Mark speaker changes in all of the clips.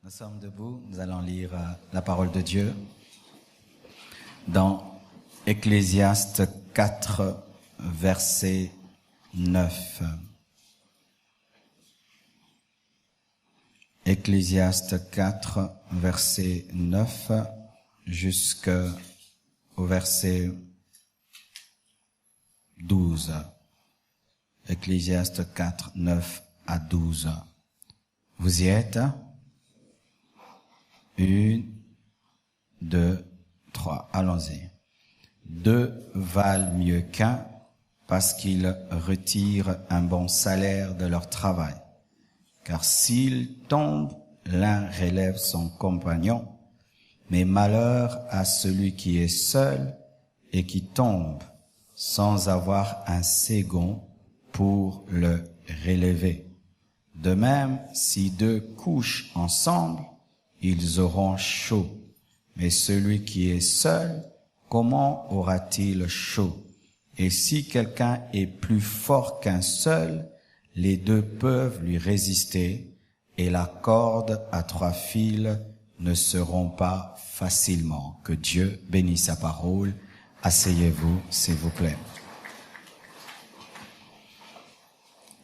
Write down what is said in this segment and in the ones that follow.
Speaker 1: Nous sommes debout, nous allons lire la parole de Dieu dans Ecclésiaste 4, verset 9. Ecclésiaste 4, verset 9 jusqu'au verset 12. Ecclésiaste 4, 9 à 12. Vous y êtes? 1, 2, 3. Allons-y. 2 valent mieux qu'un parce qu'ils retirent un bon salaire de leur travail. Car s'il tombe, l'un relève son compagnon, mais malheur à celui qui est seul et qui tombe sans avoir un second pour le relever. De même, si 2 couchent ensemble, ils auront chaud. Mais celui qui est seul, comment aura-t-il chaud? Et si quelqu'un est plus fort qu'un seul, les 2 peuvent lui résister, et la corde à 3 fils ne se rompt pas facilement. Que Dieu bénisse sa parole. Asseyez-vous, s'il vous plaît.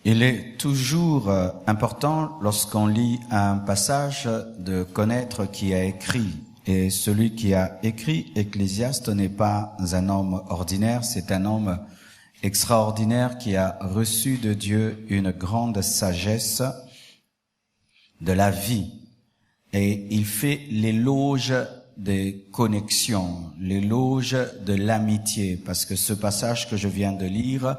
Speaker 1: Il est toujours important, lorsqu'on lit un passage, de connaître qui a écrit. Et celui qui a écrit Ecclésiaste n'est pas un homme ordinaire, c'est un homme extraordinaire qui a reçu de Dieu une grande sagesse de la vie. Et il fait l'éloge des connexions, l'éloge de l'amitié, parce que ce passage que je viens de lire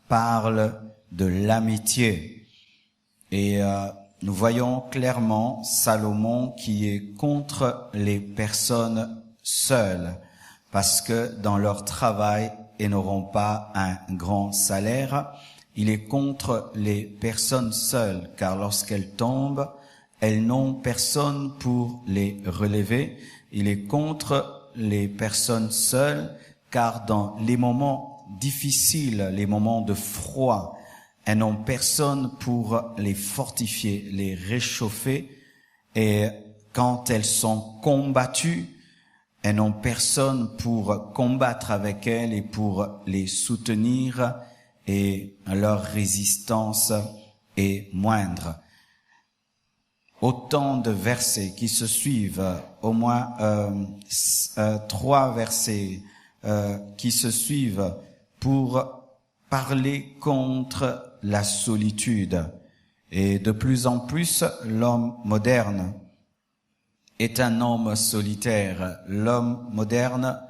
Speaker 1: parle de l'amitié. Et nous voyons clairement Salomon qui est contre les personnes seules, parce que dans leur travail, elles n'auront pas un grand salaire. Il est contre les personnes seules, car lorsqu'elles tombent, elles n'ont personne pour les relever. Il est contre les personnes seules, car dans les moments difficiles, les moments de froid, elles n'ont personne pour les fortifier, les réchauffer. Et quand elles sont combattues, elles n'ont personne pour combattre avec elles et pour les soutenir. Et leur résistance est moindre. Autant de versets qui se suivent, au moins 3 versets qui se suivent pour parler contre la solitude. Et de plus en plus, l'homme moderne est un homme solitaire. L'homme moderne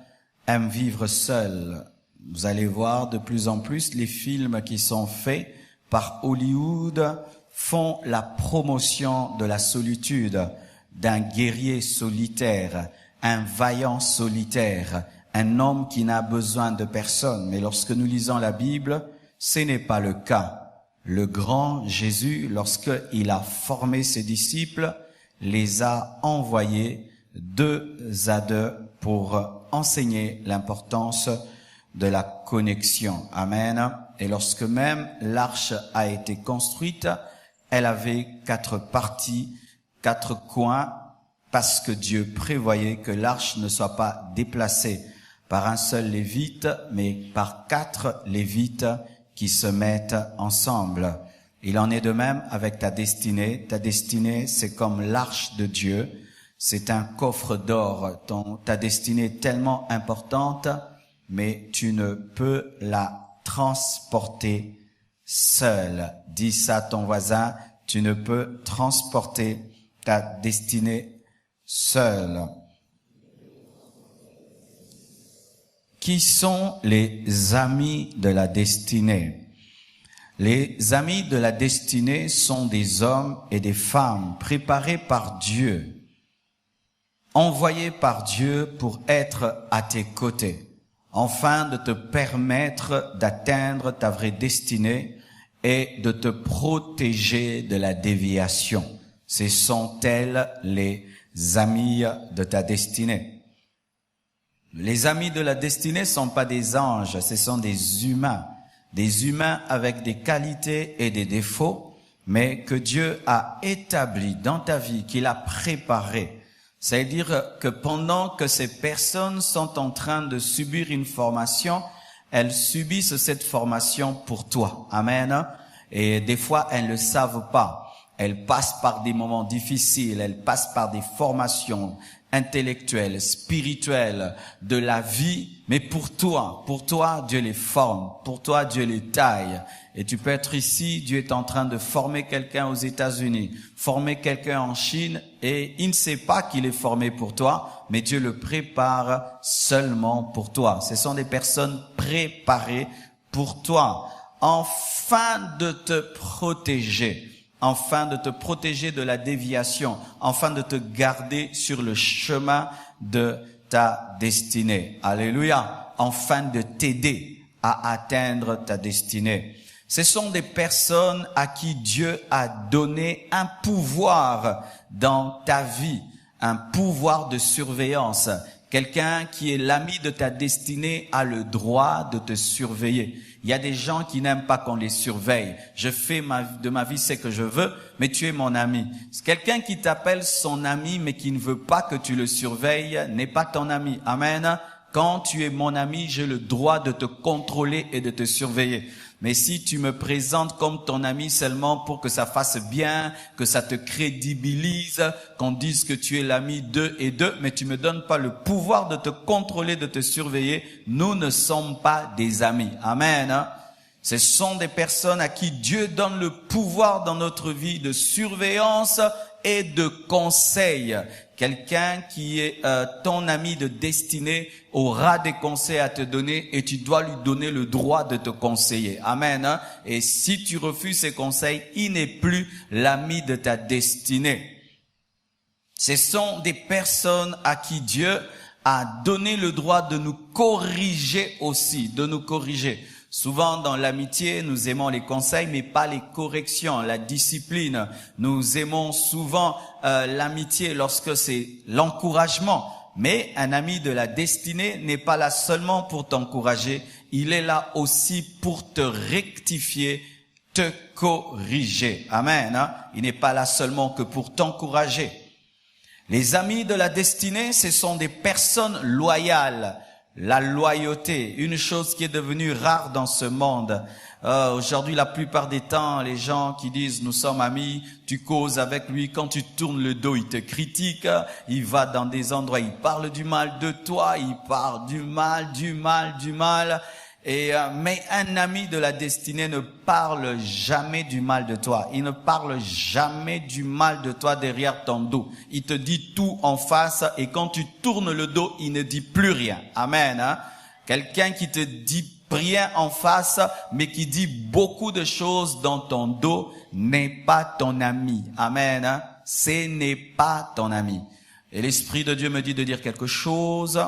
Speaker 1: aime vivre seul. Vous allez voir de plus en plus les films qui sont faits par Hollywood font la promotion de la solitude, d'un guerrier solitaire, un vaillant solitaire, un homme qui n'a besoin de personne. Mais lorsque nous lisons la Bible, ce n'est pas le cas. Le grand Jésus, lorsqu'il a formé ses disciples, les a envoyés 2 à 2 pour enseigner l'importance de la connexion. Amen. Et lorsque même l'arche a été construite, elle avait 4 parties, 4 coins, parce que Dieu prévoyait que l'arche ne soit pas déplacée par un seul lévite, mais par 4 lévites qui se mettent ensemble. Il en est de même avec ta destinée. Ta destinée, c'est comme l'arche de Dieu. C'est un coffre d'or. Ta destinée est tellement importante, mais tu ne peux la transporter seul. Dis ça à ton voisin, tu ne peux transporter ta destinée seul. Qui sont les amis de la destinée? Les amis de la destinée sont des hommes et des femmes préparés par Dieu, envoyés par Dieu pour être à tes côtés, afin de te permettre d'atteindre ta vraie destinée et de te protéger de la déviation. Ce sont elles les amis de ta destinée. Les amis de la destinée ne sont pas des anges, ce sont des humains avec des qualités et des défauts, mais que Dieu a établi dans ta vie, qu'il a préparé. C'est-à-dire que pendant que ces personnes sont en train de subir une formation, elles subissent cette formation pour toi. Amen. Et des fois, elles ne le savent pas. Elles passent par des moments difficiles, elles passent par des formations intellectuelles, spirituelles, de la vie. Mais pour toi, Dieu les forme. Pour toi, Dieu les taille. Et tu peux être ici, Dieu est en train de former quelqu'un aux États-Unis, former quelqu'un en Chine, et il ne sait pas qu'il est formé pour toi, mais Dieu le prépare seulement pour toi. Ce sont des personnes préparées pour toi, afin de te protéger de la déviation, afin de te garder sur le chemin de ta destinée. Alléluia. Afin de t'aider à atteindre ta destinée. Ce sont des personnes à qui Dieu a donné un pouvoir dans ta vie, un pouvoir de surveillance. Quelqu'un qui est l'ami de ta destinée a le droit de te surveiller. Il y a des gens qui n'aiment pas qu'on les surveille. Je fais de ma vie ce que je veux, mais tu es mon ami. Quelqu'un qui t'appelle son ami, mais qui ne veut pas que tu le surveilles, n'est pas ton ami. Amen. Quand tu es mon ami, j'ai le droit de te contrôler et de te surveiller. Mais si tu me présentes comme ton ami seulement pour que ça fasse bien, que ça te crédibilise, qu'on dise que tu es l'ami d'eux et d'eux, mais tu me donnes pas le pouvoir de te contrôler, de te surveiller, nous ne sommes pas des amis. Amen. Ce sont des personnes à qui Dieu donne le pouvoir dans notre vie de surveillance et de conseil. Quelqu'un qui est ton ami de destinée aura des conseils à te donner et tu dois lui donner le droit de te conseiller. Amen. Et si tu refuses ces conseils, il n'est plus l'ami de ta destinée. Ce sont des personnes à qui Dieu a donné le droit de nous corriger aussi, de nous corriger. Souvent dans l'amitié, nous aimons les conseils, mais pas les corrections, la discipline. Nous aimons souvent l'amitié lorsque c'est l'encouragement. Mais un ami de la destinée n'est pas là seulement pour t'encourager, il est là aussi pour te rectifier, te corriger. Amen. Il n'est pas là seulement que pour t'encourager. Les amis de la destinée, ce sont des personnes loyales. La loyauté, une chose qui est devenue rare dans ce monde. Aujourd'hui, la plupart des temps, les gens qui disent « nous sommes amis », tu causes avec lui, quand tu tournes le dos, il te critique, il va dans des endroits, il parle du mal de toi, il parle du mal. Mais un ami de la destinée ne parle jamais du mal de toi. Il ne parle jamais du mal de toi derrière ton dos. Il te dit tout en face et quand tu tournes le dos, il ne dit plus rien. Amen. Quelqu'un qui te dit rien en face, mais qui dit beaucoup de choses dans ton dos, n'est pas ton ami. Amen. Ce n'est pas ton ami. Et l'Esprit de Dieu me dit de dire quelque chose.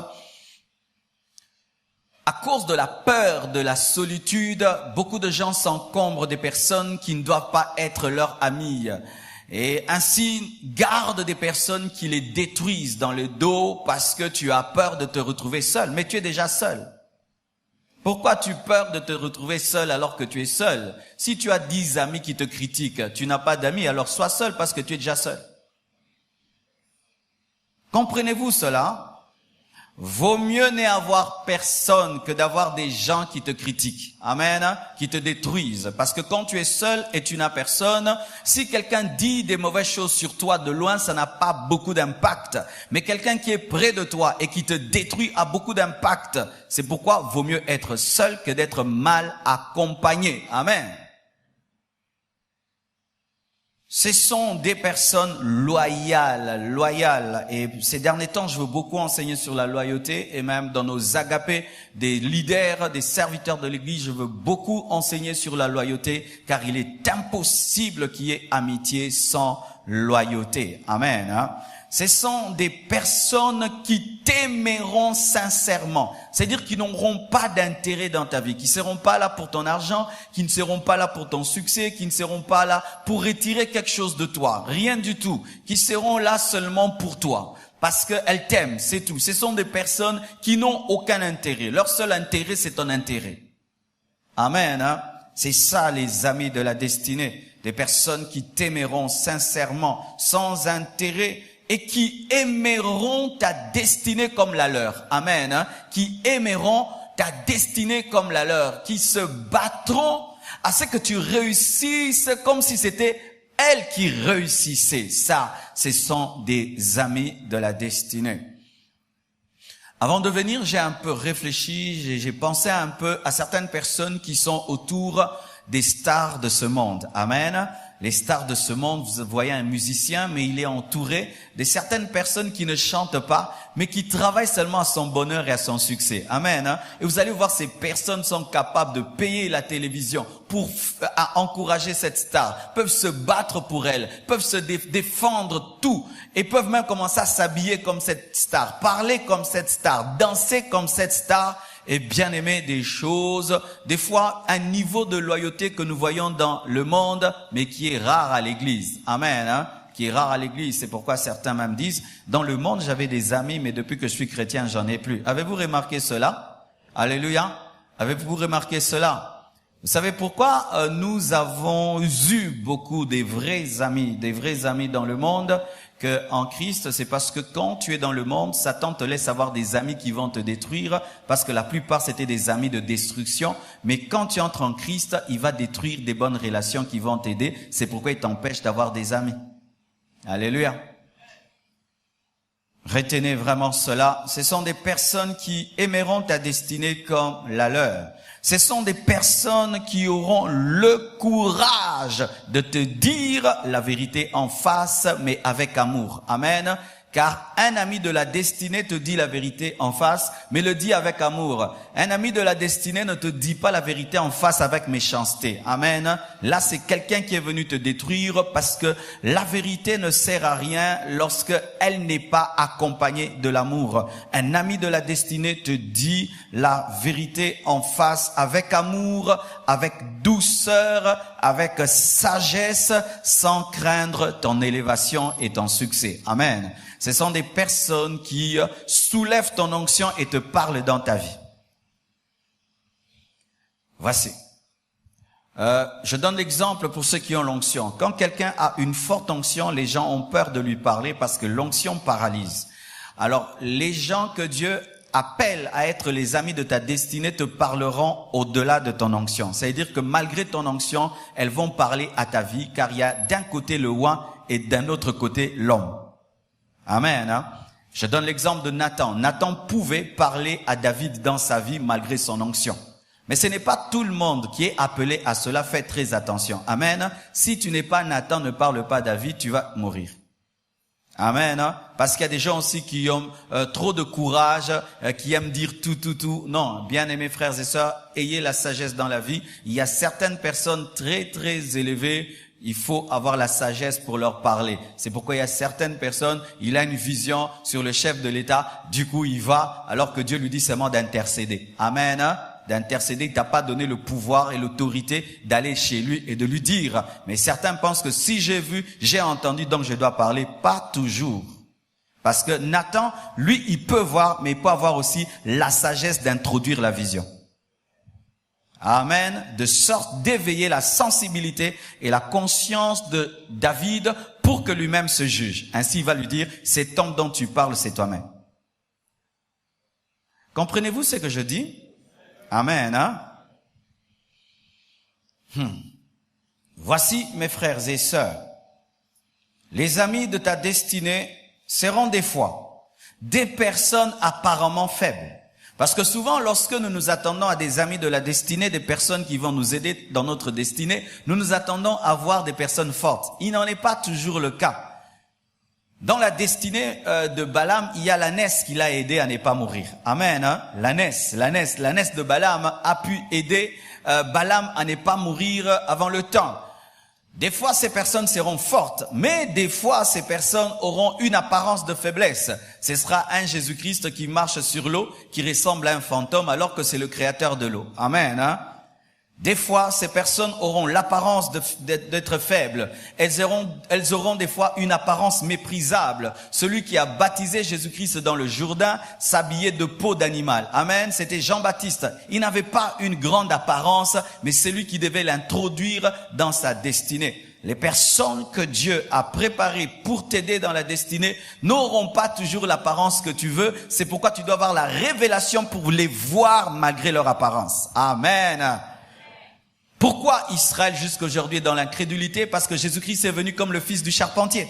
Speaker 1: À cause de la peur de la solitude, beaucoup de gens s'encombrent des personnes qui ne doivent pas être leurs amis. Et ainsi, garde des personnes qui les détruisent dans le dos parce que tu as peur de te retrouver seul. Mais tu es déjà seul. Pourquoi tu as peur de te retrouver seul alors que tu es seul? Si tu as 10 amis qui te critiquent, tu n'as pas d'amis, alors sois seul parce que tu es déjà seul. Comprenez-vous cela? Vaut mieux n'avoir personne que d'avoir des gens qui te critiquent. Amen. Qui te détruisent. Parce que quand tu es seul et tu n'as personne, si quelqu'un dit des mauvaises choses sur toi de loin, ça n'a pas beaucoup d'impact. Mais quelqu'un qui est près de toi et qui te détruit a beaucoup d'impact. C'est pourquoi vaut mieux être seul que d'être mal accompagné. Amen. Ce sont des personnes loyales. Et ces derniers temps, je veux beaucoup enseigner sur la loyauté. Et même dans nos agapés, des leaders, des serviteurs de l'Église, je veux beaucoup enseigner sur la loyauté. Car il est impossible qu'il y ait amitié sans loyauté. Amen. Ce sont des personnes qui t'aimeront sincèrement. C'est-à-dire qui n'auront pas d'intérêt dans ta vie, qui ne seront pas là pour ton argent, qui ne seront pas là pour ton succès, qui ne seront pas là pour retirer quelque chose de toi. Rien du tout. Qui seront là seulement pour toi. Parce qu'elles t'aiment, c'est tout. Ce sont des personnes qui n'ont aucun intérêt. Leur seul intérêt, c'est ton intérêt. Amen. C'est ça les amis de la destinée. des personnes qui t'aimeront sincèrement, sans intérêt, et qui aimeront ta destinée comme la leur. Amen. Hein? Qui aimeront ta destinée comme la leur, qui se battront à ce que tu réussisses comme si c'était elle qui réussissait. Ça, ce sont des amis de la destinée. Avant de venir, j'ai un peu réfléchi, j'ai pensé un peu à certaines personnes qui sont autour des stars de ce monde. Amen. Les stars de ce monde, vous voyez un musicien, mais il est entouré de certaines personnes qui ne chantent pas, mais qui travaillent seulement à son bonheur et à son succès. Amen. Et vous allez voir, ces personnes sont capables de payer la télévision pour encourager cette star, peuvent se battre pour elle, peuvent se défendre tout, et peuvent même commencer à s'habiller comme cette star, parler comme cette star, danser comme cette star, et bien aimer des choses, des fois un niveau de loyauté que nous voyons dans le monde, mais qui est rare à l'église. Amen. Hein? Qui est rare à l'église. C'est pourquoi certains même disent, dans le monde j'avais des amis, mais depuis que je suis chrétien, j'en ai plus. Avez-vous remarqué cela? Alléluia. Avez-vous remarqué cela? Vous savez pourquoi nous avons eu beaucoup des vrais amis dans le monde que en Christ? C'est parce que quand tu es dans le monde, Satan te laisse avoir des amis qui vont te détruire, parce que la plupart c'était des amis de destruction. Mais quand tu entres en Christ, il va détruire des bonnes relations qui vont t'aider. C'est pourquoi il t'empêche d'avoir des amis. Alléluia. Retenez vraiment cela. Ce sont des personnes qui aimeront ta destinée comme la leur. Ce sont des personnes qui auront le courage de te dire la vérité en face, mais avec amour. Amen. Car un ami de la destinée te dit la vérité en face, mais le dit avec amour. Un ami de la destinée ne te dit pas la vérité en face avec méchanceté. Amen. Là, c'est quelqu'un qui est venu te détruire, parce que la vérité ne sert à rien lorsque elle n'est pas accompagnée de l'amour. Un ami de la destinée te dit la vérité en face avec amour, avec douceur, avec sagesse, sans craindre ton élévation et ton succès. Amen. Ce sont des personnes qui soulèvent ton onction et te parlent dans ta vie. Voici. Je donne l'exemple pour ceux qui ont l'onction. Quand quelqu'un a une forte onction, les gens ont peur de lui parler parce que l'onction paralyse. Alors, les gens que Dieu appelle à être les amis de ta destinée te parleront au-delà de ton onction. C'est-à-dire que malgré ton onction, elles vont parler à ta vie, car il y a d'un côté le oint et d'un autre côté l'homme. Amen. Hein? Je donne l'exemple de Nathan. Nathan pouvait parler à David dans sa vie malgré son onction. Mais ce n'est pas tout le monde qui est appelé à cela. Faites très attention. Amen. Si tu n'es pas Nathan, ne parle pas à David, tu vas mourir. Amen. Hein? Parce qu'il y a des gens aussi qui ont trop de courage, qui aiment dire tout. Non, bien-aimés frères et sœurs, ayez la sagesse dans la vie. Il y a certaines personnes très élevées. Il faut avoir la sagesse pour leur parler. C'est pourquoi il y a certaines personnes, il a une vision sur le chef de l'État, du coup il va, alors que Dieu lui dit seulement d'intercéder. Amen. Hein? D'intercéder, il t'a pas donné le pouvoir et l'autorité d'aller chez lui et de lui dire. Mais certains pensent que si j'ai vu, j'ai entendu, donc je dois parler. Pas toujours. Parce que Nathan, lui, il peut voir, mais il peut avoir aussi la sagesse d'introduire la vision. Amen. De sorte d'éveiller la sensibilité et la conscience de David pour que lui-même se juge. Ainsi, il va lui dire, cet homme dont tu parles, c'est toi-même. Comprenez-vous ce que je dis? Amen. Hein? Voici, mes frères et sœurs, les amis de ta destinée seront des fois des personnes apparemment faibles. Parce que souvent, lorsque nous nous attendons à des amis de la destinée, des personnes qui vont nous aider dans notre destinée, nous nous attendons à voir des personnes fortes. Il n'en est pas toujours le cas. Dans la destinée de Balaam, il y a l'ânesse qui l'a aidé à ne pas mourir. Amen. Hein? L'ânesse de Balaam a pu aider Balaam à ne pas mourir avant le temps. Des fois, ces personnes seront fortes, mais des fois, ces personnes auront une apparence de faiblesse. Ce sera un Jésus-Christ qui marche sur l'eau, qui ressemble à un fantôme, alors que c'est le créateur de l'eau. Amen. Hein? Des fois, ces personnes auront l'apparence d'être faibles. Elles auront des fois une apparence méprisable. Celui qui a baptisé Jésus-Christ dans le Jourdain s'habillait de peau d'animal. Amen. C'était Jean-Baptiste. Il n'avait pas une grande apparence, mais c'est lui qui devait l'introduire dans sa destinée. les personnes que Dieu a préparées pour t'aider dans la destinée n'auront pas toujours l'apparence que tu veux. C'est pourquoi tu dois avoir la révélation pour les voir malgré leur apparence. Amen. Pourquoi Israël jusqu'aujourd'hui est dans l'incrédulité? Parce que Jésus-Christ est venu comme le fils du charpentier.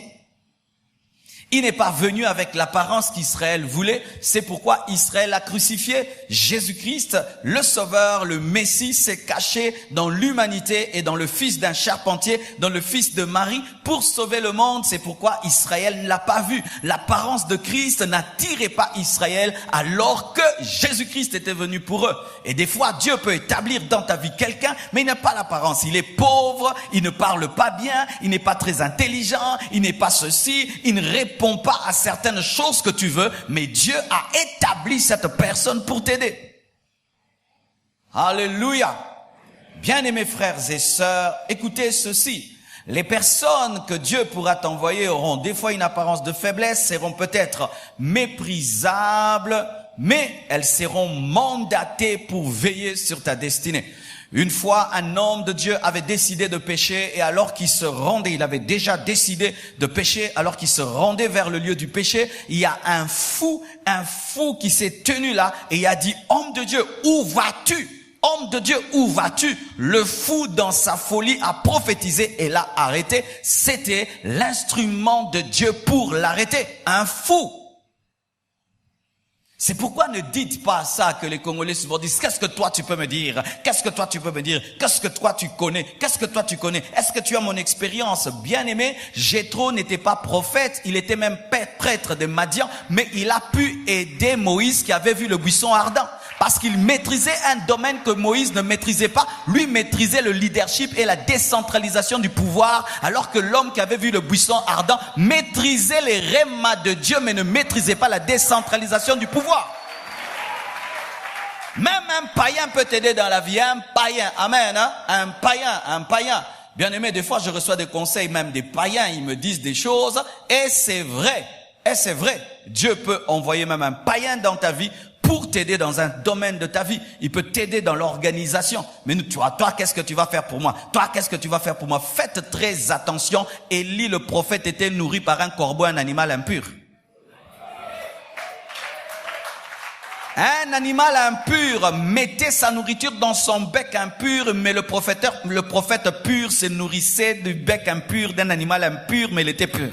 Speaker 1: Il n'est pas venu avec l'apparence qu'Israël voulait. C'est pourquoi Israël a crucifié Jésus-Christ, le Sauveur, le Messie, s'est caché dans l'humanité et dans le fils d'un charpentier, dans le fils de Marie, pour sauver le monde. C'est pourquoi Israël ne l'a pas vu. L'apparence de Christ n'attirait pas Israël alors que Jésus-Christ était venu pour eux. Et des fois, Dieu peut établir dans ta vie quelqu'un, mais il n'a pas l'apparence. Il est pauvre, il ne parle pas bien, il n'est pas très intelligent, il n'est pas ceci, il ne répond pas à certaines choses que tu veux, mais Dieu a établi cette personne pour t'aider. Alléluia. Bien-aimés frères et sœurs, écoutez ceci. Les personnes que Dieu pourra t'envoyer auront des fois une apparence de faiblesse, seront peut-être méprisables, mais elles seront mandatées pour veiller sur ta destinée. Une fois, un homme de Dieu avait décidé de pécher et alors qu'il se rendait, il avait déjà décidé de pécher, alors qu'il se rendait vers le lieu du péché, il y a un fou qui s'est tenu là et il a dit, homme de Dieu, où vas-tu? Homme de Dieu, où vas-tu? Le fou, dans sa folie, a prophétisé et l'a arrêté. C'était l'instrument de Dieu pour l'arrêter. Un fou. C'est pourquoi ne dites pas ça que les Congolais souvent disent, qu'est-ce que toi tu peux me dire? Qu'est-ce que toi tu peux me dire? Qu'est-ce que toi tu connais? Qu'est-ce que toi tu connais? Est-ce que tu as mon expérience? Bien aimé, Jéthro n'était pas prophète, il était même prêtre de Madian, mais il a pu aider Moïse qui avait vu le buisson ardent. Parce qu'il maîtrisait un domaine que Moïse ne maîtrisait pas. Lui maîtrisait le leadership et la décentralisation du pouvoir, alors que l'homme qui avait vu le buisson ardent maîtrisait les rémas de Dieu, mais ne maîtrisait pas la décentralisation du pouvoir. Même un païen peut t'aider dans la vie, un païen, amen, hein? Un païen. Bien aimé, des fois je reçois des conseils, même des païens, ils me disent des choses, et c'est vrai. Dieu peut envoyer même un païen dans ta vie pour t'aider dans un domaine de ta vie. Il peut t'aider dans l'organisation. Mais nous, toi, qu'est-ce que tu vas faire pour moi? Toi, qu'est-ce que tu vas faire pour moi? Faites très attention. Élie, le prophète, était nourri par un corbeau, un animal impur. Un animal impur mettait sa nourriture dans son bec impur, mais le prophète pur se nourrissait du bec impur d'un animal impur, mais il était pur.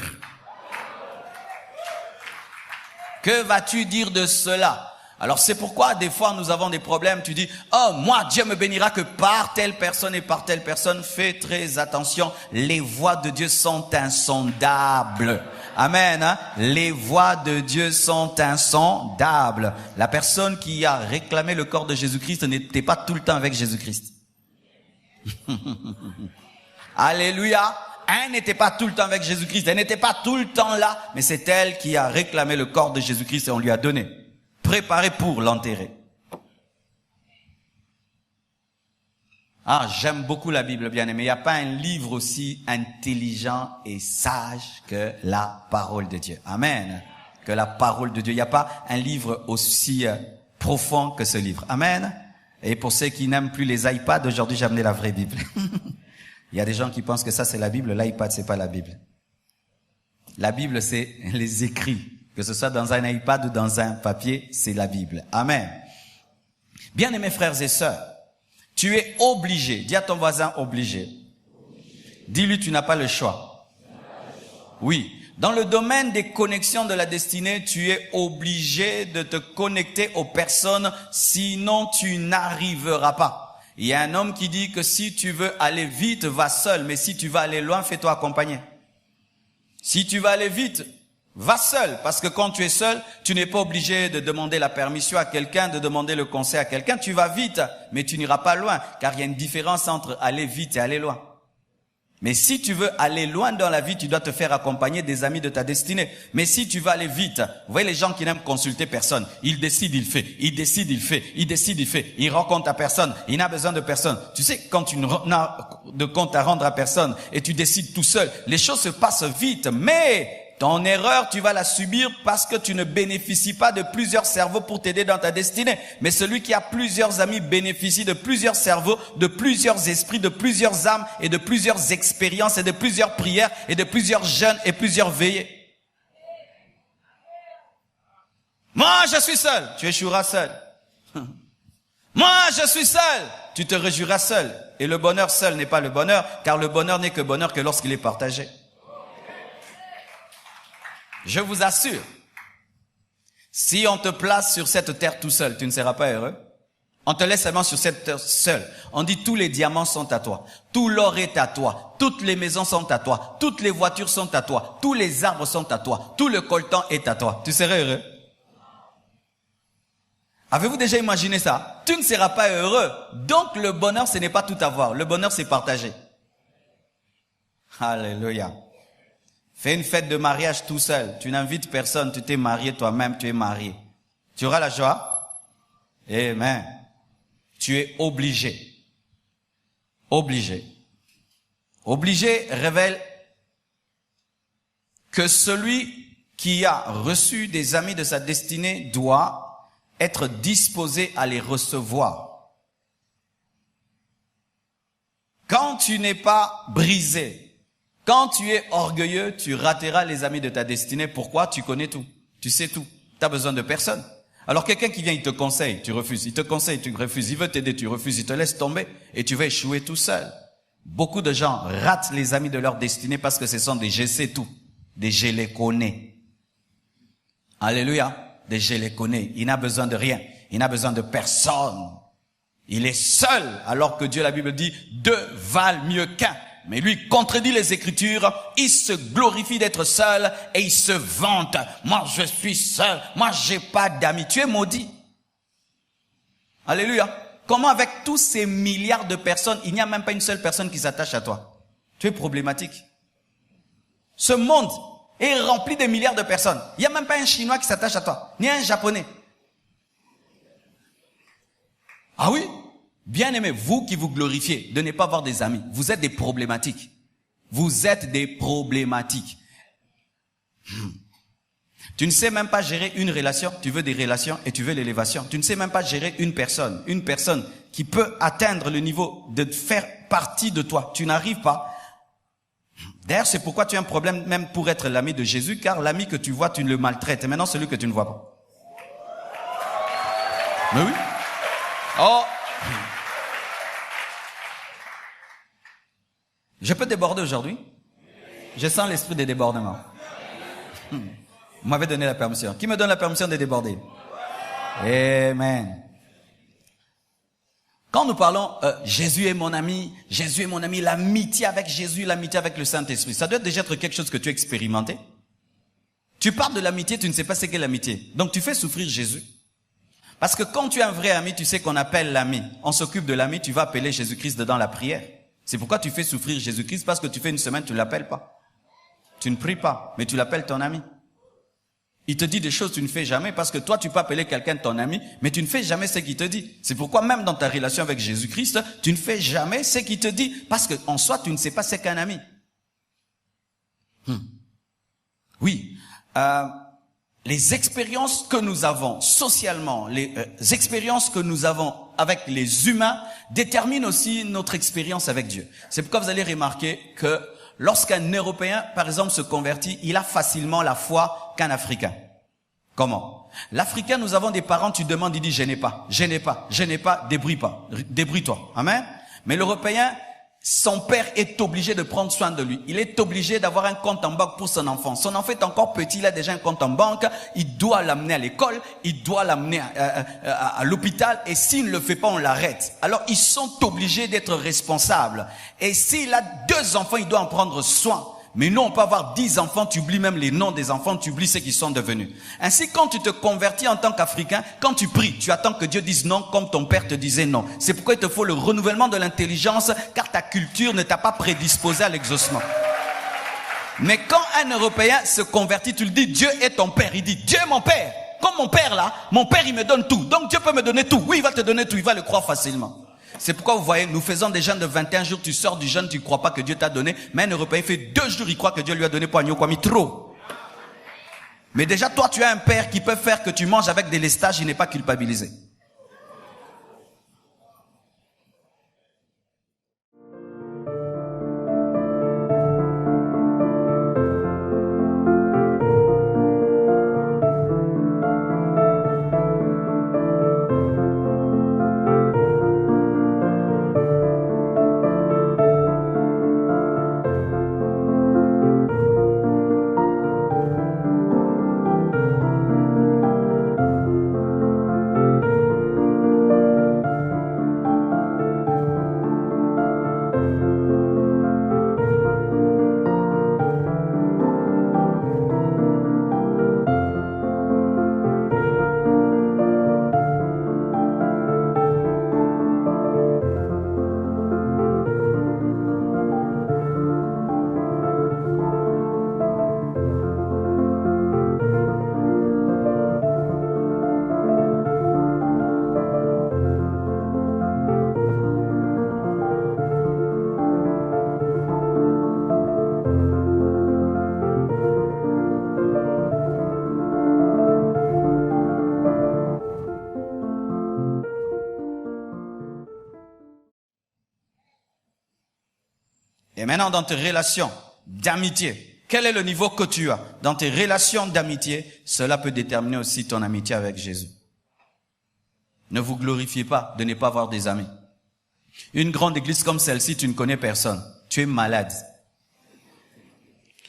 Speaker 1: Que vas-tu dire de cela? Alors c'est pourquoi des fois nous avons des problèmes. Tu dis, oh moi Dieu me bénira que par telle personne et par telle personne. Fais très attention, les voies de Dieu sont insondables. Amen, hein? Les voies de Dieu sont insondables. La personne qui a réclamé le corps de Jésus-Christ n'était pas tout le temps avec Jésus-Christ. Alléluia. Elle n'était pas tout le temps avec Jésus-Christ, elle n'était pas tout le temps là, mais c'est elle qui a réclamé le corps de Jésus-Christ et on lui a donné. Préparé pour l'enterrer. Ah, j'aime beaucoup la Bible, bien aimé. Il n'y a pas un livre aussi intelligent et sage que la parole de Dieu. Amen. Que la parole de Dieu. Il n'y a pas un livre aussi profond que ce livre. Amen. Et pour ceux qui n'aiment plus les iPads, aujourd'hui j'ai amené la vraie Bible. Il y a des gens qui pensent que ça c'est la Bible, l'iPad c'est pas la Bible. La Bible c'est les écrits. Que ce soit dans un iPad ou dans un papier, c'est la Bible. Amen. Bien-aimés frères et sœurs, tu es obligé. Dis à ton voisin obligé. Dis-lui tu n'as pas le choix. Oui. Dans le domaine des connexions de la destinée, tu es obligé de te connecter aux personnes, sinon tu n'arriveras pas. Il y a un homme qui dit que si tu veux aller vite, va seul, mais si tu vas aller loin, fais-toi accompagner. Si tu vas aller vite, va seul, parce que quand tu es seul, tu n'es pas obligé de demander la permission à quelqu'un, de demander le conseil à quelqu'un. Tu vas vite, mais tu n'iras pas loin, car il y a une différence entre aller vite et aller loin. Mais si tu veux aller loin dans la vie, tu dois te faire accompagner des amis de ta destinée. Mais si tu veux aller vite, vous voyez les gens qui n'aiment consulter personne. Il décide, il fait. Il décide, il fait. Il décide, il fait. Il rend compte à personne. Il n'a besoin de personne. Tu sais, quand tu n'as de compte à rendre à personne et tu décides tout seul, les choses se passent vite. Mais ton erreur, tu vas la subir parce que tu ne bénéficies pas de plusieurs cerveaux pour t'aider dans ta destinée. Mais celui qui a plusieurs amis bénéficie de plusieurs cerveaux, de plusieurs esprits, de plusieurs âmes et de plusieurs expériences et de plusieurs prières et de plusieurs jeûnes et plusieurs veillées. Moi, je suis seul. Tu échoueras seul. Moi, je suis seul. Tu te réjouiras seul. Et le bonheur seul n'est pas le bonheur, car le bonheur n'est que bonheur que lorsqu'il est partagé. Je vous assure, si on te place sur cette terre tout seul, tu ne seras pas heureux. On te laisse seulement sur cette terre seul. On dit tous les diamants sont à toi. Tout l'or est à toi. Toutes les maisons sont à toi. Toutes les voitures sont à toi. Tous les arbres sont à toi. Tout le coltan est à toi. Tu serais heureux? Avez-vous déjà imaginé ça? Tu ne seras pas heureux. Donc le bonheur, ce n'est pas tout avoir. Le bonheur, c'est partager. Alléluia. Fais une fête de mariage tout seul. Tu n'invites personne. Tu t'es marié toi-même. Tu es marié. Tu auras la joie? Amen. Tu es obligé. Obligé. Obligé révèle que celui qui a reçu des amis de sa destinée doit être disposé à les recevoir. Quand tu n'es pas brisé, quand tu es orgueilleux, tu rateras les amis de ta destinée. Pourquoi? Tu connais tout. Tu sais tout. Tu n'as besoin de personne. Alors quelqu'un qui vient, il te conseille, tu refuses. Il te conseille, tu refuses. Il veut t'aider, tu refuses. Il te laisse tomber et tu vas échouer tout seul. Beaucoup de gens ratent les amis de leur destinée parce que ce sont des je sais tout, des je les connais. Alléluia. Des je les connais. Il n'a besoin de rien. Il n'a besoin de personne. Il est seul, alors que Dieu, la Bible dit, deux valent mieux qu'un. Mais lui, il contredit les Écritures, il se glorifie d'être seul et il se vante. Moi, je suis seul. Moi, j'ai pas d'amis. Tu es maudit. Alléluia. Comment avec tous ces milliards de personnes, il n'y a même pas une seule personne qui s'attache à toi? Tu es problématique. Ce monde est rempli de milliards de personnes. Il n'y a même pas un Chinois qui s'attache à toi, ni un Japonais. Ah oui? Bien aimé, vous qui vous glorifiez de ne pas avoir des amis, vous êtes des problématiques. Vous êtes des problématiques. Tu ne sais même pas gérer une relation, tu veux des relations et tu veux l'élévation. Tu ne sais même pas gérer une personne qui peut atteindre le niveau de faire partie de toi. Tu n'arrives pas. D'ailleurs, c'est pourquoi tu as un problème même pour être l'ami de Jésus, car l'ami que tu vois, tu le maltraites. Et maintenant, celui que tu ne vois pas. Mais oui. Oh. Je peux déborder aujourd'hui? Je sens l'esprit des débordements. Vous m'avez donné la permission. Qui me donne la permission de déborder? Amen. Quand nous parlons Jésus est mon ami, l'amitié avec Jésus, l'amitié avec le Saint-Esprit, ça doit déjà être quelque chose que tu as expérimenté. Tu parles de l'amitié, tu ne sais pas ce qu'est l'amitié. Donc tu fais souffrir Jésus. Parce que quand tu es un vrai ami, tu sais qu'on appelle l'ami. On s'occupe de l'ami, tu vas appeler Jésus-Christ dans la prière. C'est pourquoi tu fais souffrir Jésus-Christ, parce que tu fais une semaine, tu ne l'appelles pas. Tu ne pries pas, mais tu l'appelles ton ami. Il te dit des choses que tu ne fais jamais parce que toi, tu peux appeler quelqu'un ton ami, mais tu ne fais jamais ce qu'il te dit. C'est pourquoi même dans ta relation avec Jésus-Christ, tu ne fais jamais ce qu'il te dit parce que en soi, tu ne sais pas ce qu'est un ami. Oui. Les expériences que nous avons socialement, les expériences que nous avons avec les humains déterminent aussi notre expérience avec Dieu. C'est pourquoi vous allez remarquer que lorsqu'un Européen, par exemple, se convertit, il a facilement la foi qu'un Africain. Comment? L'Africain, nous avons des parents, tu demandes, il dit, je n'ai pas, débrouille-toi. Amen? Mais l'Européen, son père est obligé de prendre soin de lui. Il est obligé d'avoir un compte en banque pour son enfant. Son enfant est encore petit, il a déjà un compte en banque. Il doit l'amener à l'école, il doit l'amener à l'hôpital. Et s'il ne le fait pas, on l'arrête. Alors, ils sont obligés d'être responsables. Et s'il a 2 enfants, il doit en prendre soin. Mais nous, on peut avoir 10 enfants, tu oublies même les noms des enfants, tu oublies ce qu'ils sont devenus. Ainsi, quand tu te convertis en tant qu'Africain, quand tu pries, tu attends que Dieu dise non comme ton père te disait non. C'est pourquoi il te faut le renouvellement de l'intelligence, car ta culture ne t'a pas prédisposé à l'exaucement. Mais quand un Européen se convertit, tu lui dis Dieu est ton père. Il dit Dieu est mon père. Comme mon père là, mon père il me donne tout. Donc Dieu peut me donner tout. Oui, il va te donner tout, il va le croire facilement. C'est pourquoi vous voyez, nous faisons des jeûnes de 21 jours, tu sors du jeûne, tu ne crois pas que Dieu t'a donné, mais un Européen fait 2 jours, il croit que Dieu lui a donné poignet quoi, trop. Mais déjà, toi, tu as un père qui peut faire que tu manges avec des lestages, il n'est pas culpabilisé. Et maintenant, dans tes relations d'amitié, quel est le niveau que tu as? Dans tes relations d'amitié, cela peut déterminer aussi ton amitié avec Jésus. Ne vous glorifiez pas de ne pas avoir des amis. Une grande église comme celle-ci, tu ne connais personne. Tu es malade.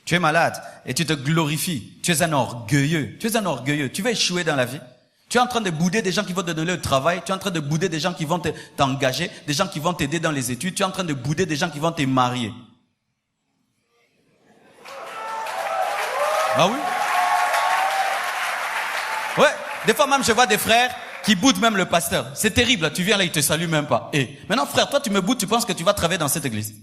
Speaker 1: Tu es malade et tu te glorifies. Tu es un orgueilleux. Tu es un orgueilleux. Tu vas échouer dans la vie. Tu es en train de bouder des gens qui vont te donner le travail. Tu es en train de bouder des gens qui vont t'engager, des gens qui vont t'aider dans les études. Tu es en train de bouder des gens qui vont te marier. Ah oui? Ouais. Des fois même, je vois des frères qui boudent même le pasteur. C'est terrible. Tu viens là, il te salue même pas. Et maintenant, frère, toi, tu me boudes, tu penses que tu vas travailler dans cette église.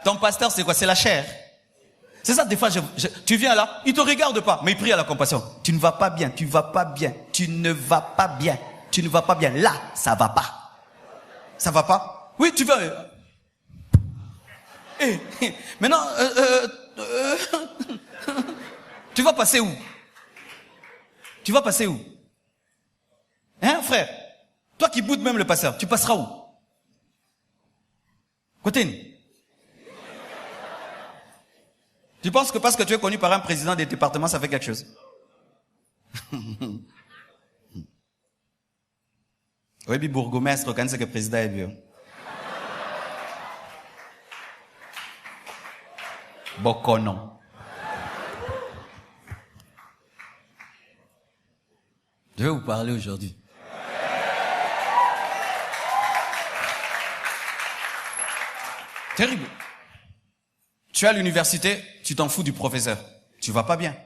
Speaker 1: Ton pasteur, c'est quoi? C'est la chair. C'est ça, des fois, tu viens là, il te regarde pas, mais il prie à la compassion. Tu ne vas pas bien, tu vas pas bien, tu ne vas pas bien, tu ne vas pas bien. Là, ça va pas. Ça va pas? Oui, tu vas. Maintenant, tu vas passer où? Tu vas passer où? Hein, frère? Toi qui boudes même le pasteur, tu passeras où? Côté. Tu penses que parce que tu es connu par un président des départements, ça fait quelque chose? Oui, puis bourgmestre, quand c'est que le président est vieux. Bokonon. Je vais vous parler aujourd'hui. Terrible. Tu es à l'université, tu t'en fous du professeur. Tu vas pas bien.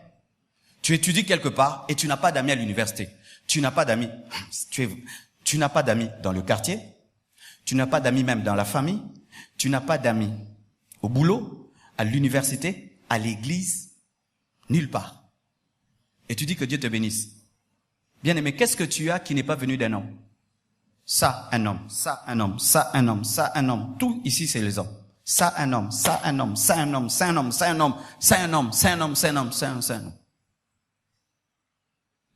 Speaker 1: Tu étudies quelque part et tu n'as pas d'amis à l'université. Tu n'as pas d'amis. Tu n'as pas d'amis dans le quartier. Tu n'as pas d'amis même dans la famille. Tu n'as pas d'amis au boulot, à l'université, à l'église, nulle part. Et tu dis que Dieu te bénisse. Bien-aimé, qu'est-ce que tu as qui n'est pas venu d'un homme? Ça, un homme. Ça, un homme. Ça, un homme. Ça, un homme. Tout ici, c'est les hommes. Ça, un homme, ça, un homme, ça, un homme, ça, un homme, ça, un homme, ça, un homme, ça, un homme, ça, un homme, ça, un homme.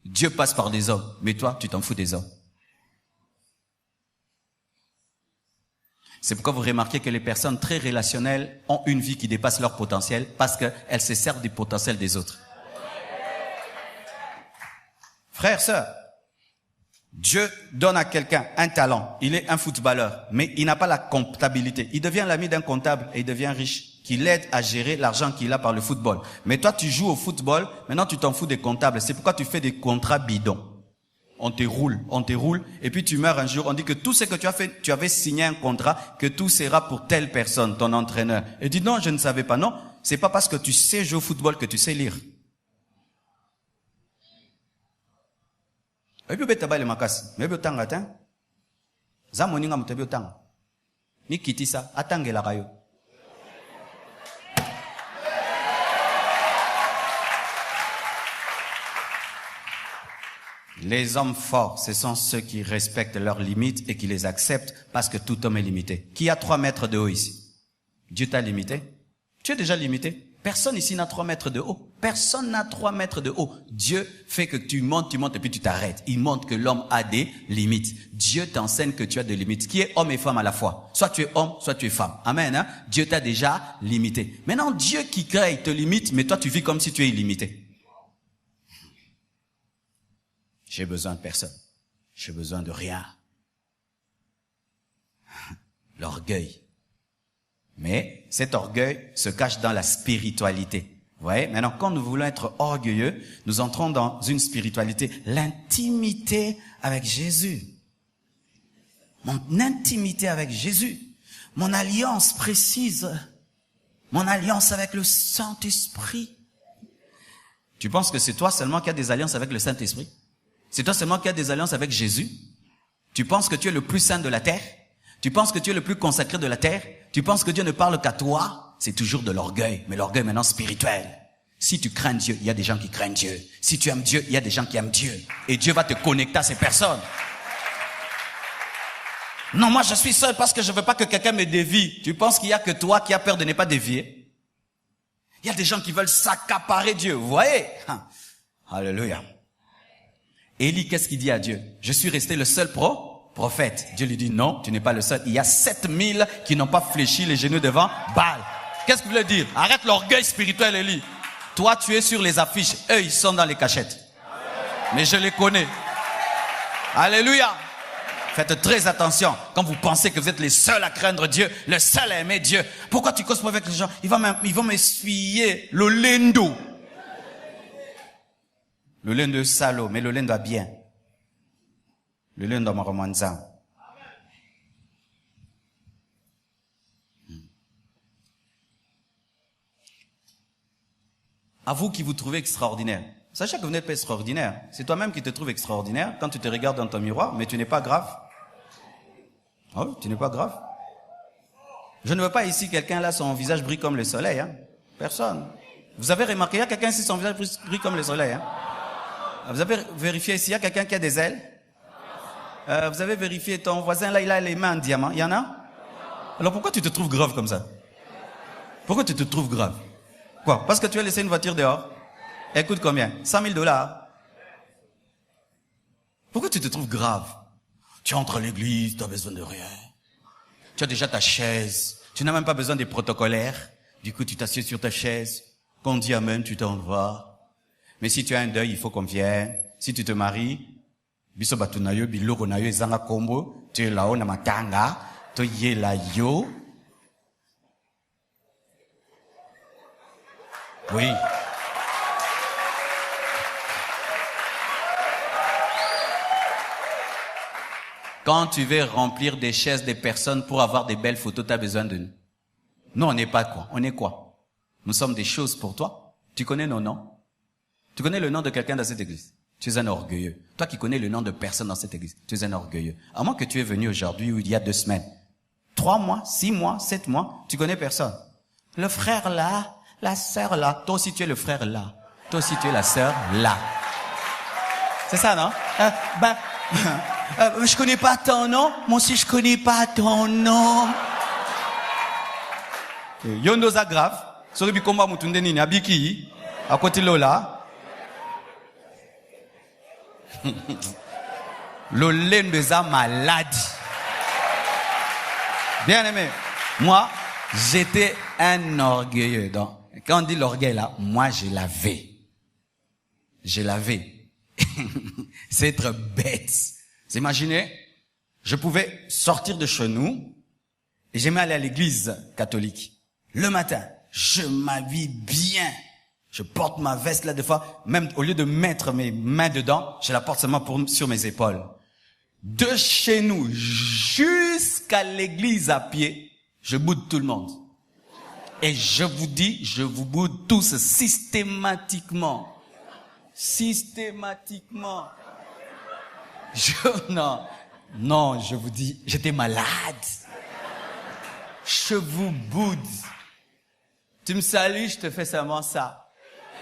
Speaker 1: Dieu passe par des hommes, mais toi, tu t'en fous des hommes. C'est pourquoi vous remarquez que les personnes très relationnelles ont une vie qui dépasse leur potentiel parce qu'elles se servent du potentiel des autres. Frères, sœurs, Dieu donne à quelqu'un un talent. Il est un footballeur, mais il n'a pas la comptabilité. Il devient l'ami d'un comptable et il devient riche, qui l'aide à gérer l'argent qu'il a par le football. Mais toi, tu joues au football, maintenant tu t'en fous des comptables. C'est pourquoi tu fais des contrats bidons. On te roule, et puis tu meurs un jour. On dit que tout ce que tu as fait, tu avais signé un contrat, que tout sera pour telle personne, ton entraîneur. Et dis non, je ne savais pas. Non, c'est pas parce que tu sais jouer au football que tu sais lire. Et puis beta le makasi, mais bi otanga ta. Za moninga mutebi otanga. Ni kitisa atangela kayo. Les hommes forts, ce sont ceux qui respectent leurs limites et qui les acceptent parce que tout homme est limité. Qui a 3 mètres de haut ici? Dieu t'a limité? Tu es déjà limité? Personne ici n'a 3 mètres de haut. Personne n'a 3 mètres de haut. Dieu fait que tu montes et puis tu t'arrêtes. Il montre que l'homme a des limites. Dieu t'enseigne que tu as des limites. Qui est homme et femme à la fois. Soit tu es homme, soit tu es femme. Amen. Hein? Dieu t'a déjà limité. Maintenant, Dieu qui crée, il te limite, mais toi tu vis comme si tu es illimité. J'ai besoin de personne. J'ai besoin de rien. L'orgueil. Mais cet orgueil se cache dans la spiritualité. Vous voyez? Maintenant, quand nous voulons être orgueilleux, nous entrons dans une spiritualité, l'intimité avec Jésus. Mon intimité avec Jésus. Mon alliance précise. Mon alliance avec le Saint-Esprit. Tu penses que c'est toi seulement qui as des alliances avec le Saint-Esprit? C'est toi seulement qui as des alliances avec Jésus? Tu penses que tu es le plus saint de la terre? Tu penses que tu es le plus consacré de la terre? Tu penses que Dieu ne parle qu'à toi? C'est toujours de l'orgueil, mais l'orgueil maintenant spirituel. Si tu crains Dieu, il y a des gens qui craignent Dieu. Si tu aimes Dieu, il y a des gens qui aiment Dieu. Et Dieu va te connecter à ces personnes. Non, moi je suis seul parce que je veux pas que quelqu'un me dévie. Tu penses qu'il y a que toi qui as peur de ne pas dévier? Il y a des gens qui veulent s'accaparer Dieu, vous voyez? Alléluia. Élie, qu'est-ce qu'il dit à Dieu? Je suis resté le seul prophète. Dieu lui dit non, tu n'es pas le seul. Il y a 7000 qui n'ont pas fléchi les genoux devant Baal. Qu'est-ce qu'il veut dire? Arrête l'orgueil spirituel, Élie. Toi, tu es sur les affiches. Eux, ils sont dans les cachettes. Mais je les connais. Alléluia. Faites très attention. Quand vous pensez que vous êtes les seuls à craindre Dieu, les seuls à aimer Dieu, pourquoi tu causes pas avec les gens? Ils vont m'essuyer le lendo. Le lendo salaud, mais le lendo a bien. Le lendo maramanza. À vous qui vous trouvez extraordinaire. Sachez que vous n'êtes pas extraordinaire. C'est toi-même qui te trouves extraordinaire quand tu te regardes dans ton miroir, mais tu n'es pas grave. Ah oui, tu n'es pas grave. Je ne veux pas ici quelqu'un là, son visage brille comme le soleil. Hein. Personne. Vous avez remarqué, il y a quelqu'un ici, son visage brille comme le soleil. Hein. Vous avez vérifié ici, il y a quelqu'un qui a des ailes. Vous avez vérifié, ton voisin là, il a les mains en diamant. Il y en a? Alors pourquoi tu te trouves grave comme ça? Pourquoi tu te trouves grave? Quoi? Parce que tu as laissé une voiture dehors? Elle coûte combien? $100,000. Pourquoi tu te trouves grave? Tu entres à l'église, tu as besoin de rien. Tu as déjà ta chaise. Tu n'as même pas besoin des protocolaires. Du coup, tu t'assieds sur ta chaise. Quand on dit amen, tu t'en vas. Mais si tu as un deuil, il faut qu'on vienne. Si tu te maries, biso batunayo, biloko nayo, ezanga kombo, tu es là-haut, na matanga, tu es là-yo. Oui. Quand tu veux remplir des chaises des personnes pour avoir des belles photos, tu as besoin de nous. Nous, on n'est pas quoi? On est quoi? Nous sommes des choses pour toi. Tu connais nos noms? Tu connais le nom de quelqu'un dans cette église? Tu es un orgueilleux. Toi qui connais le nom de personne dans cette église, tu es un orgueilleux. À moins que tu es venu aujourd'hui ou il y a 2 semaines. 3 mois, 6 mois, 7 mois, tu connais personne. Le frère là, la sœur là. Toi aussi tu es le frère là. Toi aussi tu es la sœur là. C'est ça, non? Je connais pas ton nom. Moi aussi je connais pas ton nom. Yondo za grave. Sori bikomba mutunde nini abiki à côté Lola. L'olène za malade. Bien aimé. Moi, j'étais un orgueilleux. Donc, quand on dit l'orgueil là, moi je l'avais. Je l'avais. C'est être bête. Vous imaginez, je pouvais sortir de chez nous et j'aimais aller à l'église catholique. Le matin, je m'habille bien. Je porte ma veste là des fois, même au lieu de mettre mes mains dedans, je la porte seulement sur mes épaules. De chez nous jusqu'à l'église à pied, je boude tout le monde. Et je vous dis, je vous boude tous systématiquement. Systématiquement. Non, je vous dis, j'étais malade. Je vous boude. Tu me salues, je te fais seulement ça.